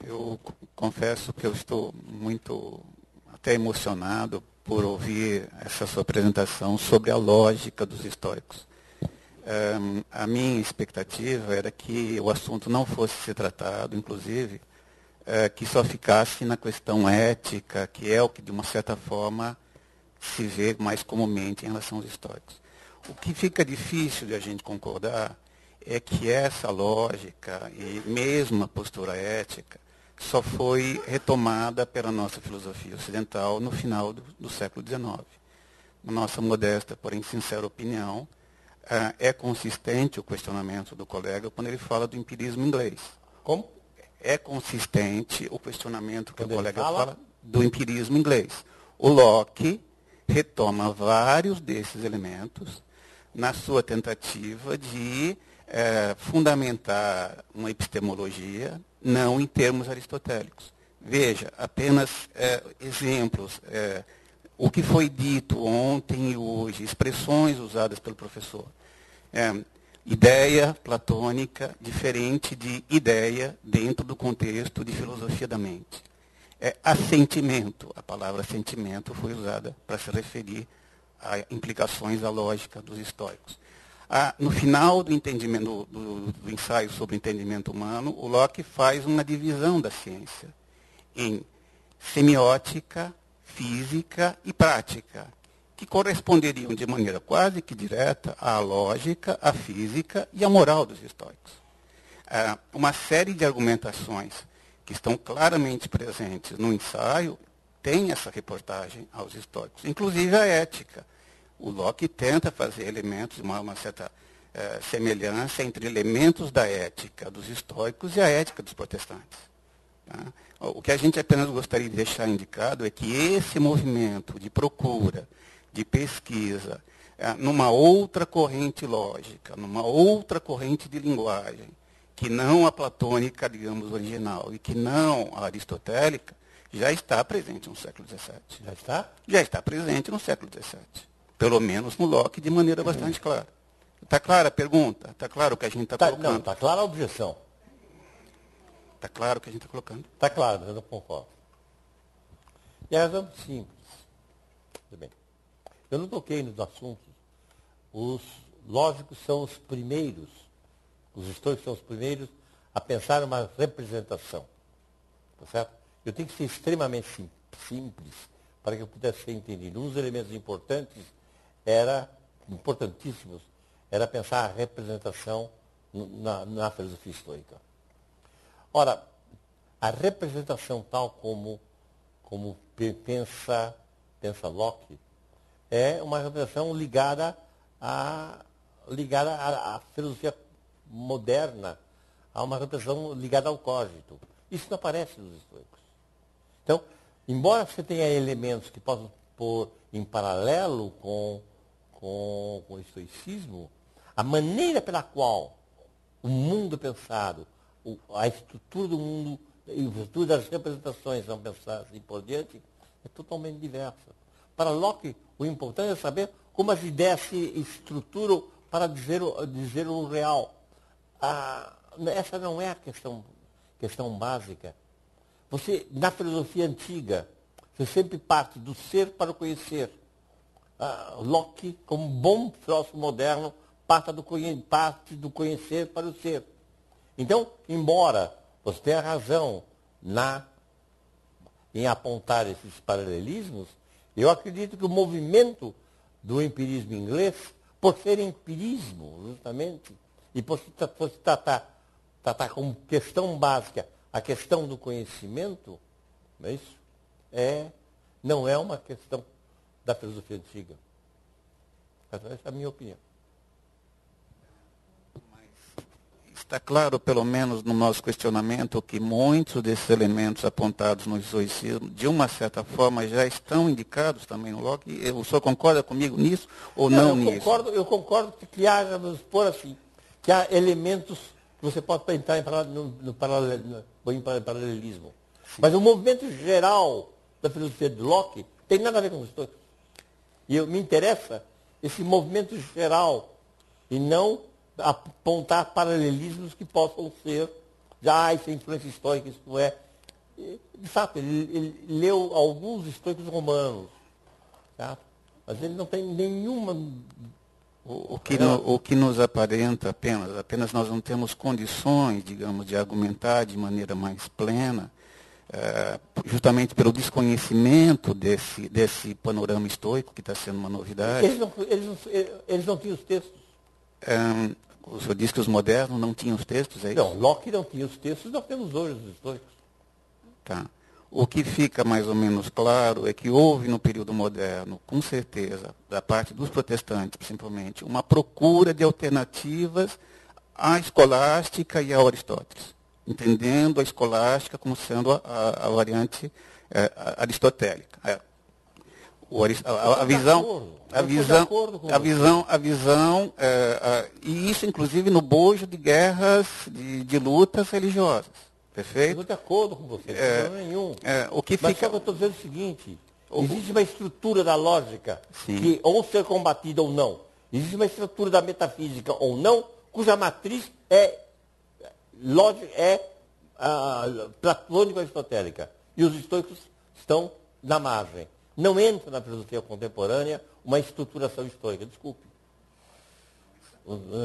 Speaker 6: Eu confesso que eu estou muito até emocionado por ouvir essa sua apresentação sobre a lógica dos estoicos. A minha expectativa era que o assunto não fosse ser tratado, inclusive, que só ficasse na questão ética, que é o que, de uma certa forma, se vê mais comumente em relação aos estoicos. O que fica difícil de a gente concordar é que essa lógica e mesmo a postura ética só foi retomada pela nossa filosofia ocidental no final do século XIX. Na nossa modesta, porém sincera opinião, é consistente o questionamento do colega quando ele fala do empirismo inglês.
Speaker 1: Como?
Speaker 6: É consistente o questionamento que o colega fala do empirismo inglês. O Locke retoma vários desses elementos na sua tentativa de fundamentar uma epistemologia não em termos aristotélicos. Veja, apenas exemplos. O que foi dito ontem e hoje, expressões usadas pelo professor. Ideia platônica diferente de ideia dentro do contexto de filosofia da mente. É assentimento. A palavra assentimento foi usada para se referir a implicações da lógica dos estoicos. No final do entendimento do ensaio sobre o entendimento humano, o Locke faz uma divisão da ciência em semiótica, física e prática, que corresponderiam de maneira quase que direta à lógica, à física e à moral dos estoicos. Uma série de argumentações que estão claramente presentes no ensaio tem essa reportagem aos estoicos, inclusive a ética. O Locke tenta fazer elementos, uma certa semelhança entre elementos da ética dos estoicos e a ética dos protestantes. Tá? O que a gente apenas gostaria de deixar indicado é que esse movimento de procura, de pesquisa, numa outra corrente lógica, numa outra corrente de linguagem, que não a platônica, digamos, original, e que não a aristotélica, já está presente no século XVII.
Speaker 1: Já está?
Speaker 6: Já está presente no século XVII. Pelo menos no Locke, de maneira bastante clara. Está clara a pergunta? Está claro o que a gente está colocando?
Speaker 1: Não, está clara a objeção.
Speaker 6: Está claro o que a gente está colocando?
Speaker 1: Está claro, mas eu não concordo. E a razão é simples. Tudo bem. Eu não toquei nos assuntos. Os lógicos são os primeiros, os estoicos são os primeiros a pensar uma representação. Tá certo? Eu tenho que ser extremamente simples para que eu pudesse ser entendido. Um dos elementos importantíssimos, era pensar a representação na filosofia estoica. Ora, a representação tal como pensa Locke, é uma representação ligada à filosofia moderna, a uma representação ligada ao cogito. Isso não aparece nos estoicos. Então, embora você tenha elementos que possam pôr em paralelo com o estoicismo, a maneira pela qual o mundo é pensado, a estrutura do mundo, a estrutura das representações são pensadas e por diante, é totalmente diversa. Para Locke, o importante é saber como as ideias se estruturam para dizer o real. Essa não é a questão básica. Na filosofia antiga, você sempre parte do ser para o conhecer. Locke, como bom filósofo moderno, parte do conhecer para o ser. Então, embora você tenha razão em apontar esses paralelismos, eu acredito que o movimento do empirismo inglês, por ser empirismo, justamente, e por se tratar como questão básica a questão do conhecimento, não é isso? Não é uma questão da filosofia antiga. Essa é a minha opinião.
Speaker 6: Está claro, pelo menos no nosso questionamento, que muitos desses elementos apontados no estoicismo, de uma certa forma, já estão indicados também no Locke. O senhor concorda comigo nisso ou não nisso?
Speaker 1: Eu concordo que há, vamos supor assim, que há elementos que você pode entrar no paralelismo. Sim. Mas o movimento geral da filosofia de Locke tem nada a ver com os estoicos. E me interessa esse movimento geral e não apontar paralelismos que possam ser, isso é influência histórica, isso não é. De fato, ele leu alguns estoicos romanos, tá? Mas ele não tem nenhuma...
Speaker 6: O que nos aparenta apenas nós não temos condições, digamos, de argumentar de maneira mais plena, justamente pelo desconhecimento desse panorama estoico, que está sendo uma novidade.
Speaker 1: Eles não tinham os textos.
Speaker 6: O senhor disse que os modernos não tinham os textos, é isso?
Speaker 1: Não, Locke não tinha os textos, nós temos hoje os estoicos.
Speaker 6: Tá. O que fica mais ou menos claro é que houve no período moderno, com certeza, da parte dos protestantes, principalmente, uma procura de alternativas à escolástica e a Aristóteles, entendendo a escolástica como sendo a variante aristotélica. A visão, e isso inclusive no bojo de guerras, de lutas religiosas. Perfeito?
Speaker 1: Eu estou de acordo com você, não tem problema nenhum. Mas só que eu estou dizendo o seguinte, existe uma estrutura da lógica que ou ser combatida ou não. Existe uma estrutura da metafísica ou não, cuja matriz é platônico-aristotélica. E os estoicos estão na margem. Não entra na filosofia contemporânea uma estruturação estoica, desculpe,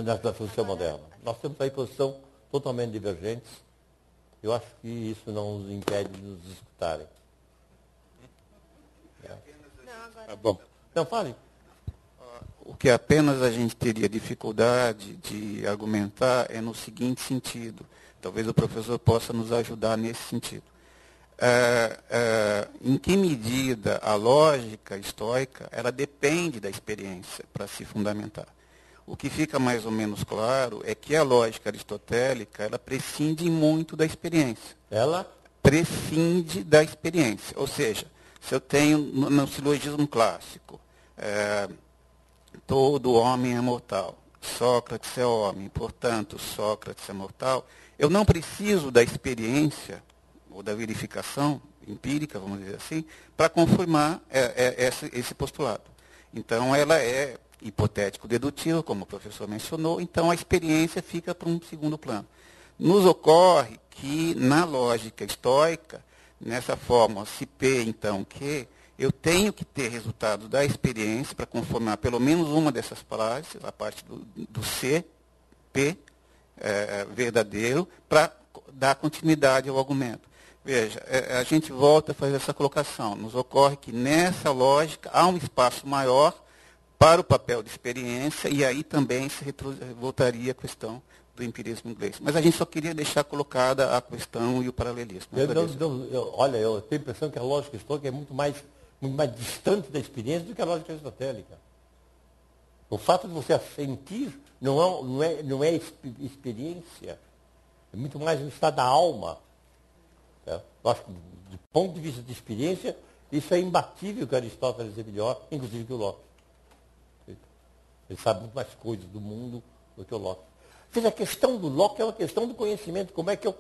Speaker 1: na filosofia moderna. Nós temos aí posições totalmente divergentes. Eu acho que isso não nos impede de nos escutarem.
Speaker 6: Tá bom.
Speaker 1: Não, fale.
Speaker 6: O que apenas a gente teria dificuldade de argumentar é no seguinte sentido. Talvez o professor possa nos ajudar nesse sentido. Em que medida a lógica estoica ela depende da experiência para se fundamentar? O que fica mais ou menos claro é que a lógica aristotélica ela prescinde muito da experiência.
Speaker 1: Ela
Speaker 6: prescinde da experiência. Ou seja, se eu tenho no silogismo clássico, todo homem é mortal, Sócrates é homem, portanto Sócrates é mortal, eu não preciso da experiência ou da verificação empírica, vamos dizer assim, para confirmar esse postulado. Então ela é hipotético-dedutiva, como o professor mencionou, então a experiência fica para um segundo plano. Nos ocorre que na lógica estoica, nessa fórmula se P, então, que eu tenho que ter resultados da experiência para conformar pelo menos uma dessas frases, a parte do C, P, verdadeiro, para dar continuidade ao argumento. Veja, a gente volta a fazer essa colocação. Nos ocorre que nessa lógica há um espaço maior para o papel de experiência e aí também se voltaria a questão do empirismo inglês. Mas a gente só queria deixar colocada a questão e o paralelismo.
Speaker 1: Olha, eu tenho a impressão que a lógica estoica é muito mais distante da experiência do que a lógica aristotélica. O fato de você sentir não é experiência, é muito mais um estado da alma. Eu acho que, do ponto de vista de experiência, isso é imbatível que Aristóteles é melhor, inclusive que o Locke. Ele sabe muito mais coisas do mundo do que o Locke. A questão do Locke é uma questão do conhecimento. Como é que eu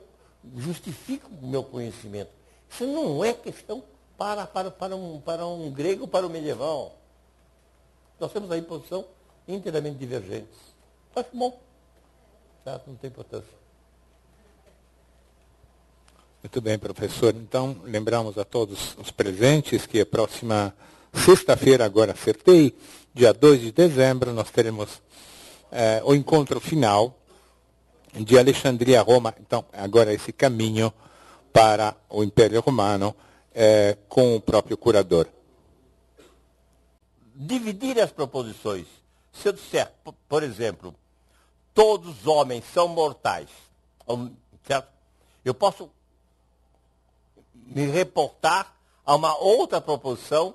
Speaker 1: justifico o meu conhecimento? Isso não é questão para um grego, para um medieval. Nós temos aí posição inteiramente divergentes. Acho bom. Certo? Não tem importância.
Speaker 3: Muito bem, professor. Então, lembramos a todos os presentes que a próxima sexta-feira, agora acertei, dia 2 de dezembro, nós teremos o encontro final de Alexandria a Roma. Então, agora esse caminho para o Império Romano com o próprio curador.
Speaker 1: Dividir as proposições. Se eu disser, por exemplo, todos os homens são mortais, certo? Eu posso me reportar a uma outra proposição,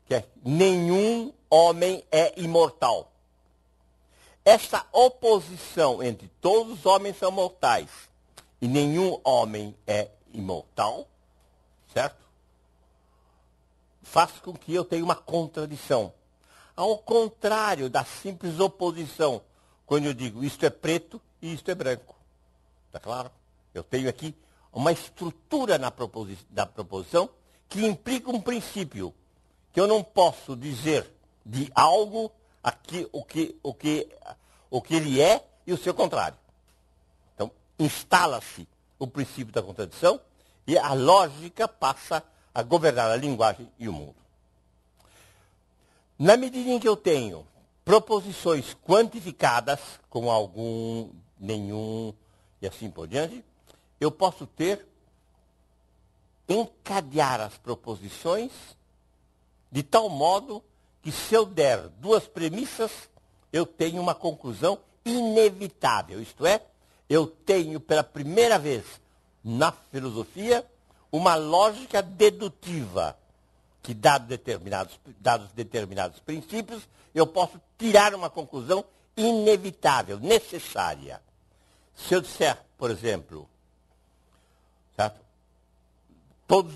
Speaker 1: que é nenhum homem é imortal. Essa oposição entre todos os homens são mortais e nenhum homem é imortal, certo? Faz com que eu tenha uma contradição. Ao contrário da simples oposição, quando eu digo isto é preto e isto é branco. Está claro? Eu tenho aqui uma estrutura da proposição que implica um princípio, que eu não posso dizer de algo aqui o que ele é e o seu contrário. Então, instala-se o princípio da contradição e a lógica passa a governar a linguagem e o mundo. Na medida em que eu tenho proposições quantificadas, com algum, nenhum e assim por diante, eu posso encadear as proposições de tal modo que se eu der duas premissas, eu tenho uma conclusão inevitável. Isto é, eu tenho pela primeira vez na filosofia uma lógica dedutiva, que dados determinados princípios, eu posso tirar uma conclusão inevitável, necessária. Se eu disser, por exemplo, certo? Todos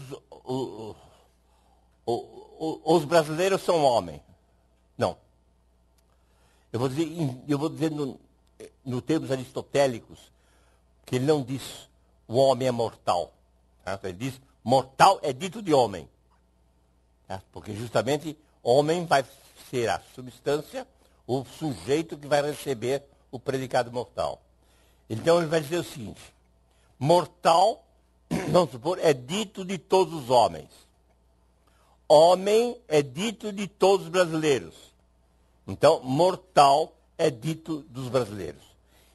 Speaker 1: os brasileiros são homens. Não. Eu vou dizer no termos aristotélicos, que ele não diz o homem é mortal. Certo? Ele diz mortal é dito de homem. Certo? Porque justamente homem vai ser a substância, o sujeito que vai receber o predicado mortal. Então ele vai dizer o seguinte: mortal, vamos supor, é dito de todos os homens. Homem é dito de todos os brasileiros. Então, mortal é dito dos brasileiros.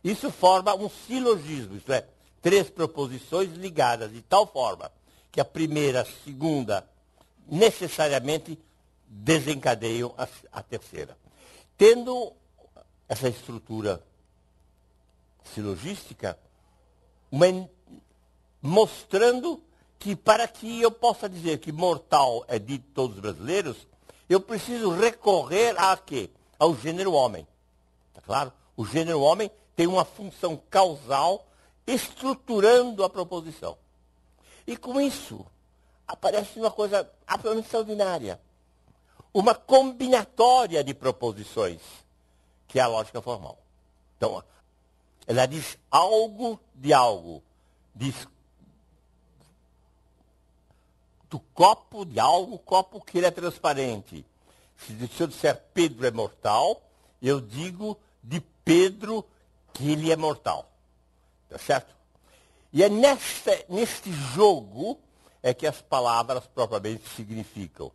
Speaker 1: Isso forma um silogismo, isto é, 3 proposições ligadas de tal forma que a primeira, a segunda, necessariamente desencadeiam a terceira. Tendo essa estrutura silogística, mostrando que para que eu possa dizer que mortal é dito de todos os brasileiros, eu preciso recorrer a quê? Ao gênero homem. Está claro? O gênero homem tem uma função causal estruturando a proposição. E com isso, aparece uma coisa absolutamente extraordinária. Uma combinatória de proposições, que é a lógica formal. Então, ela diz algo de algo. Diz do copo de algo, copo que ele é transparente. Se eu disser Pedro é mortal, eu digo de Pedro que ele é mortal. Tá certo? E é neste jogo é que as palavras propriamente significam.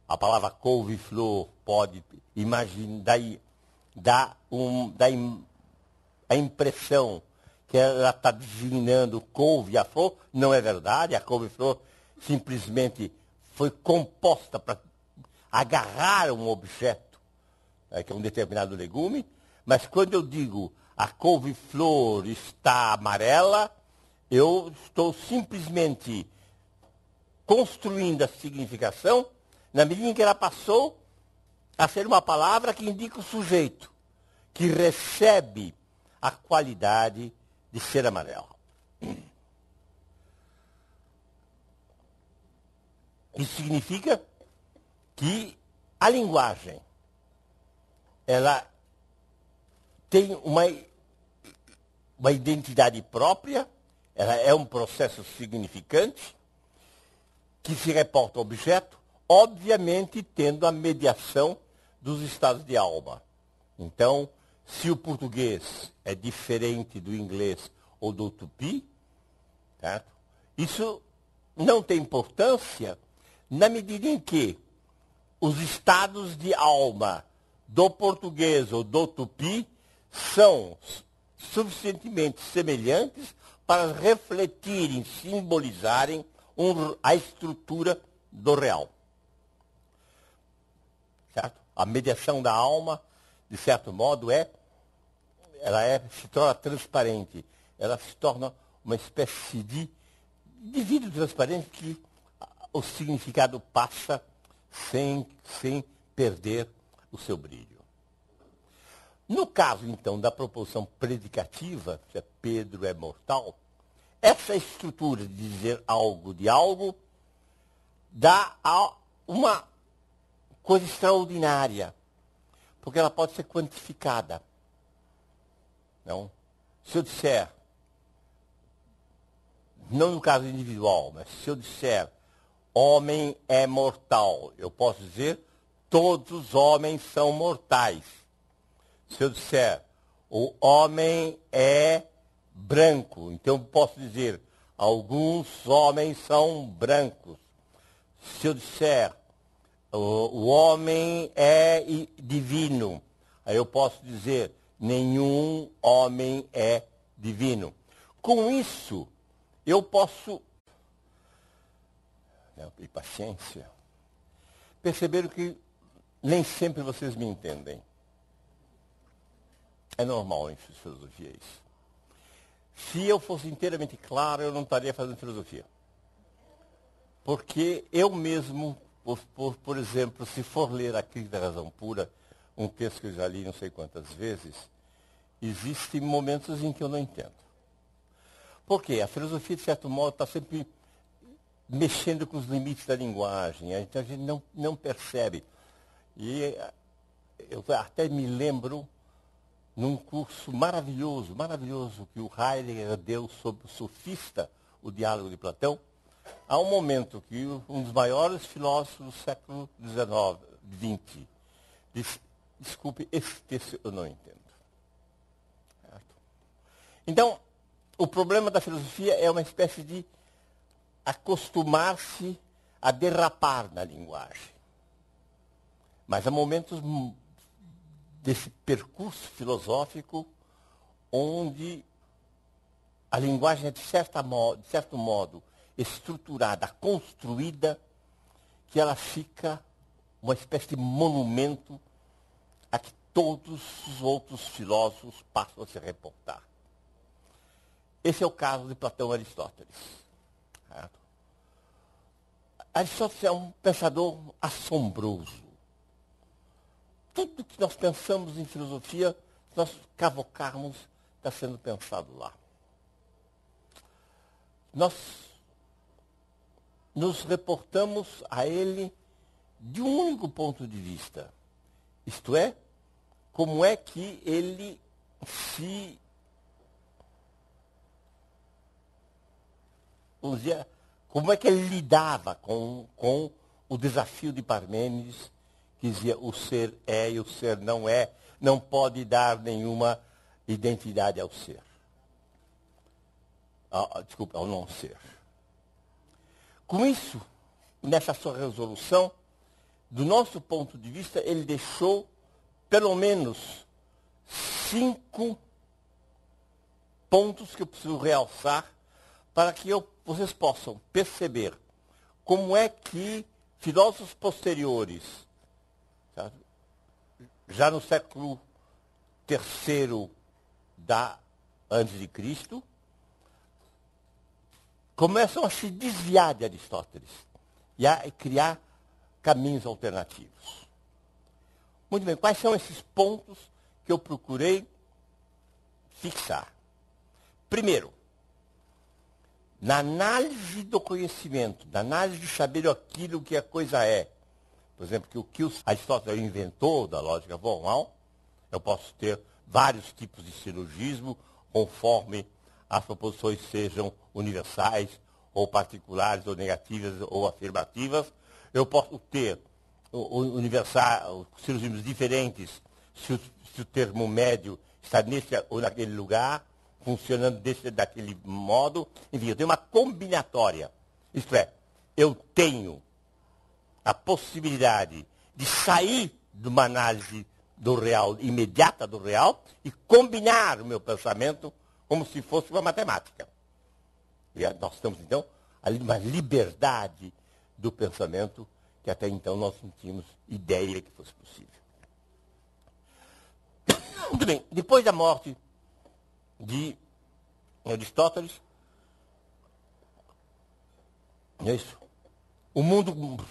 Speaker 1: A palavra couve-flor pode imaginar, dá a impressão que ela está designando couve a flor. Não é verdade, a couve-flor simplesmente foi composta para agarrar um objeto, que é um determinado legume, mas quando eu digo a couve-flor está amarela, eu estou simplesmente construindo a significação na medida em que ela passou a ser uma palavra que indica o sujeito, que recebe a qualidade de ser amarela. Isso significa que a linguagem, ela tem uma identidade própria, ela é um processo significante, que se reporta ao objeto, obviamente tendo a mediação dos estados de alma. Então, se o português é diferente do inglês ou do tupi, certo? Isso não tem importância na medida em que os estados de alma do português ou do tupi são suficientemente semelhantes para refletirem, simbolizarem a estrutura do real. Certo? A mediação da alma, de certo modo, se torna transparente. Ela se torna uma espécie de vidro transparente que o significado passa sem perder o seu brilho. No caso, então, da proposição predicativa, que é Pedro é mortal, essa estrutura de dizer algo de algo dá uma coisa extraordinária, porque ela pode ser quantificada. Não? Se eu disser, não no caso individual, mas se eu disser homem é mortal, eu posso dizer todos os homens são mortais. Se eu disser o homem é branco, então eu posso dizer alguns homens são brancos. Se eu disser o homem é divino, aí eu posso dizer nenhum homem é divino. Com isso, eu posso, e paciência, perceberam que nem sempre vocês me entendem. É normal em filosofia isso. Se eu fosse inteiramente claro, eu não estaria fazendo filosofia. Porque eu mesmo, por exemplo, se for ler a Crítica da Razão Pura, um texto que eu já li não sei quantas vezes, existem momentos em que eu não entendo. Por quê? A filosofia, de certo modo, está sempre mexendo com os limites da linguagem. Então a gente não percebe. E eu até me lembro num curso maravilhoso que o Heidegger deu sobre o sofista, o diálogo de Platão, há um momento que um dos maiores filósofos do século XIX, XX, disse, desculpe, esse texto eu não entendo. Então, o problema da filosofia é uma espécie de acostumar-se a derrapar na linguagem. Mas há momentos desse percurso filosófico onde a linguagem é, de certo modo, estruturada, construída, que ela fica uma espécie de monumento a que todos os outros filósofos passam a se reportar. Esse é o caso de Platão e Aristóteles. Certo? Aristóteles é um pensador assombroso. Tudo que nós pensamos em filosofia, se nós cavocarmos, está sendo pensado lá. Nós nos reportamos a ele de um único ponto de vista. Isto é, como é que ele se... Vamos dizer, como é que ele lidava com o desafio de Parmênides, que dizia o ser é e o ser não é, não pode dar nenhuma identidade ao ser. Desculpa, ao não ser. Com isso, nessa sua resolução, do nosso ponto de vista, ele deixou pelo menos 5 pontos que eu preciso realçar para que vocês possam perceber como é que filósofos posteriores, sabe, já no século III antes de Cristo, começam a se desviar de Aristóteles e a criar caminhos alternativos. Muito bem, quais são esses pontos que eu procurei fixar? Primeiro, na análise do conhecimento, na análise de saber aquilo que a coisa é, por exemplo, que o que Aristóteles inventou da lógica formal, eu posso ter vários tipos de silogismo, conforme as proposições sejam universais, ou particulares, ou negativas, ou afirmativas. Eu posso ter silogismos diferentes se o termo médio está nesse ou naquele lugar, funcionando daquele modo. Enfim, eu tenho uma combinatória. Isto é, eu tenho a possibilidade de sair de uma análise do real, imediata do real, e combinar o meu pensamento como se fosse uma matemática. E nós estamos, então, ali numa liberdade do pensamento que até então nós não tínhamos ideia que fosse possível. Muito bem, depois da morte de Aristóteles, o mundo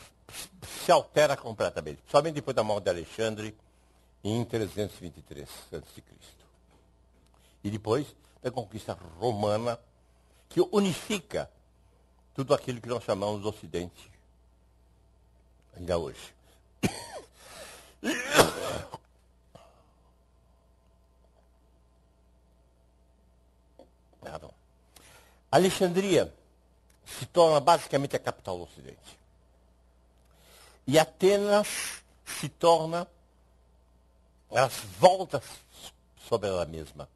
Speaker 1: se altera completamente, somente depois da morte de Alexandre, em 323 a.C. E depois da conquista romana, que unifica tudo aquilo que nós chamamos de Ocidente, ainda hoje. Alexandria se torna basicamente a capital do Ocidente. E Atenas se torna, ela volta sobre ela mesma.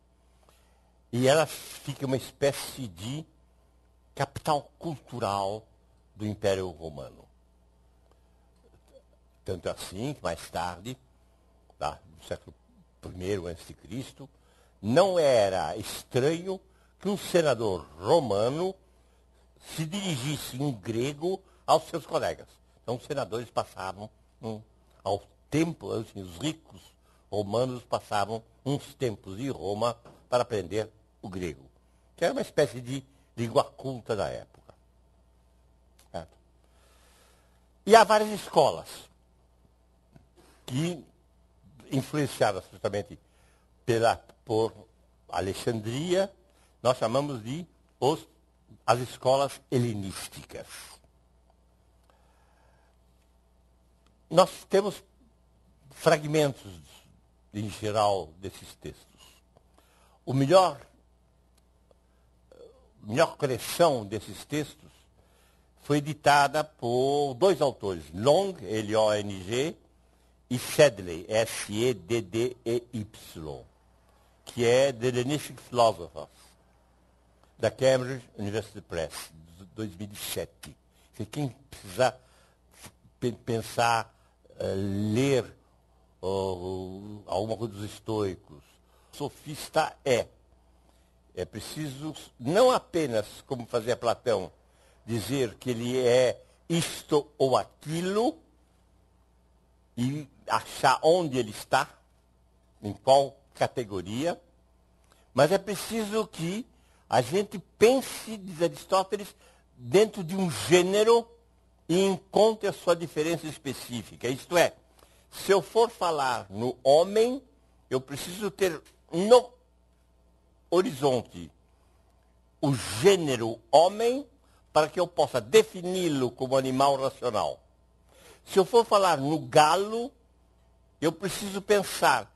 Speaker 1: E ela fica uma espécie de capital cultural do Império Romano. Tanto assim que mais tarde, no século I a.C., não era estranho que um senador romano se dirigisse em grego aos seus colegas. Então os senadores passavam ao tempo, assim, os ricos romanos passavam uns tempos em Roma para aprender o grego, que era uma espécie de língua culta da época. Certo? E há várias escolas que, influenciadas justamente por Alexandria, nós chamamos de as escolas helenísticas. Nós temos fragmentos, em geral, desses textos. A melhor coleção desses textos foi editada por 2 autores, Long, L-O-N-G, e Sedley, S-E-D-D-E-Y, que é The Hellenistic Philosophers. da Cambridge University Press, de 2007. Quem precisar pensar, ler alguma coisa dos estoicos, sofista é preciso não apenas, como fazia Platão, dizer que ele é isto ou aquilo e achar onde ele está, em qual categoria, mas é preciso que a gente pense, diz Aristóteles, dentro de um gênero e encontre a sua diferença específica. Isto é, se eu for falar no homem, eu preciso ter no horizonte o gênero homem para que eu possa defini-lo como animal racional. Se eu for falar no galo, eu preciso pensar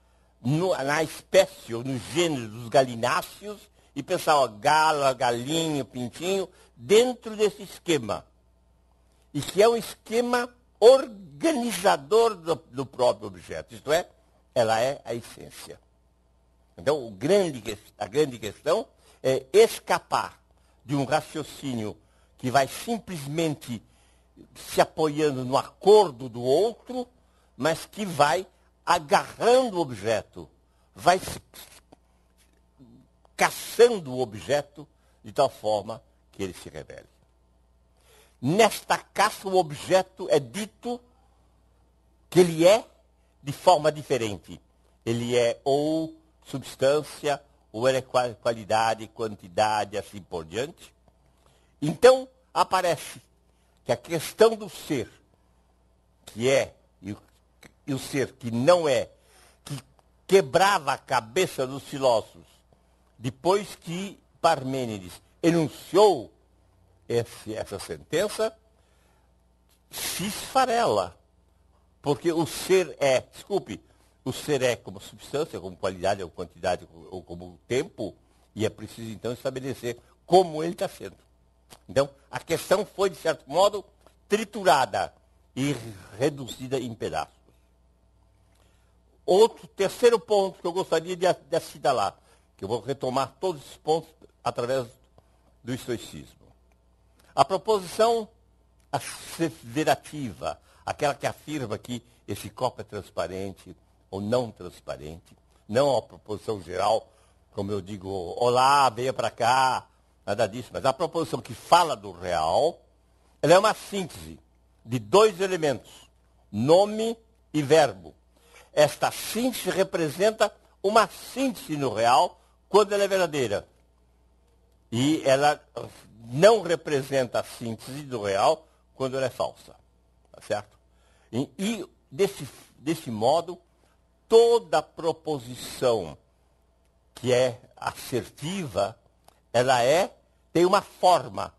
Speaker 1: na espécie ou no gênero dos galináceos e pensar, ó, galo, galinho, pintinho, dentro desse esquema. E que é um esquema organizador do próprio objeto. Isto é, ela é a essência. Então, a grande questão é escapar de um raciocínio que vai simplesmente se apoiando no acordo do outro, mas que vai agarrando o objeto, vai caçando o objeto de tal forma que ele se revele. Nesta caça, o objeto é dito que ele é de forma diferente. Ele é ou substância, ou ele é qualidade, quantidade, assim por diante. Então, aparece que a questão do ser, que é, e o ser que não é, que quebrava a cabeça dos filósofos, depois que Parmênides enunciou essa sentença, se esfarela. Porque o ser é como substância, como qualidade, ou quantidade, ou como tempo, e é preciso então estabelecer como ele está sendo. Então, a questão foi, de certo modo, triturada e reduzida em pedaços. Terceiro ponto que eu gostaria de assinalar, que eu vou retomar todos esses pontos através do estoicismo. A proposição asseverativa, aquela que afirma que esse copo é transparente ou não transparente, não a proposição geral, como eu digo, olá, venha para cá, nada disso, mas a proposição que fala do real, ela é uma síntese de dois elementos, nome e verbo. Esta síntese representa uma síntese no real quando ela é verdadeira. E ela não representa a síntese do real quando ela é falsa. Tá certo? E desse modo, toda proposição que é assertiva, ela tem uma forma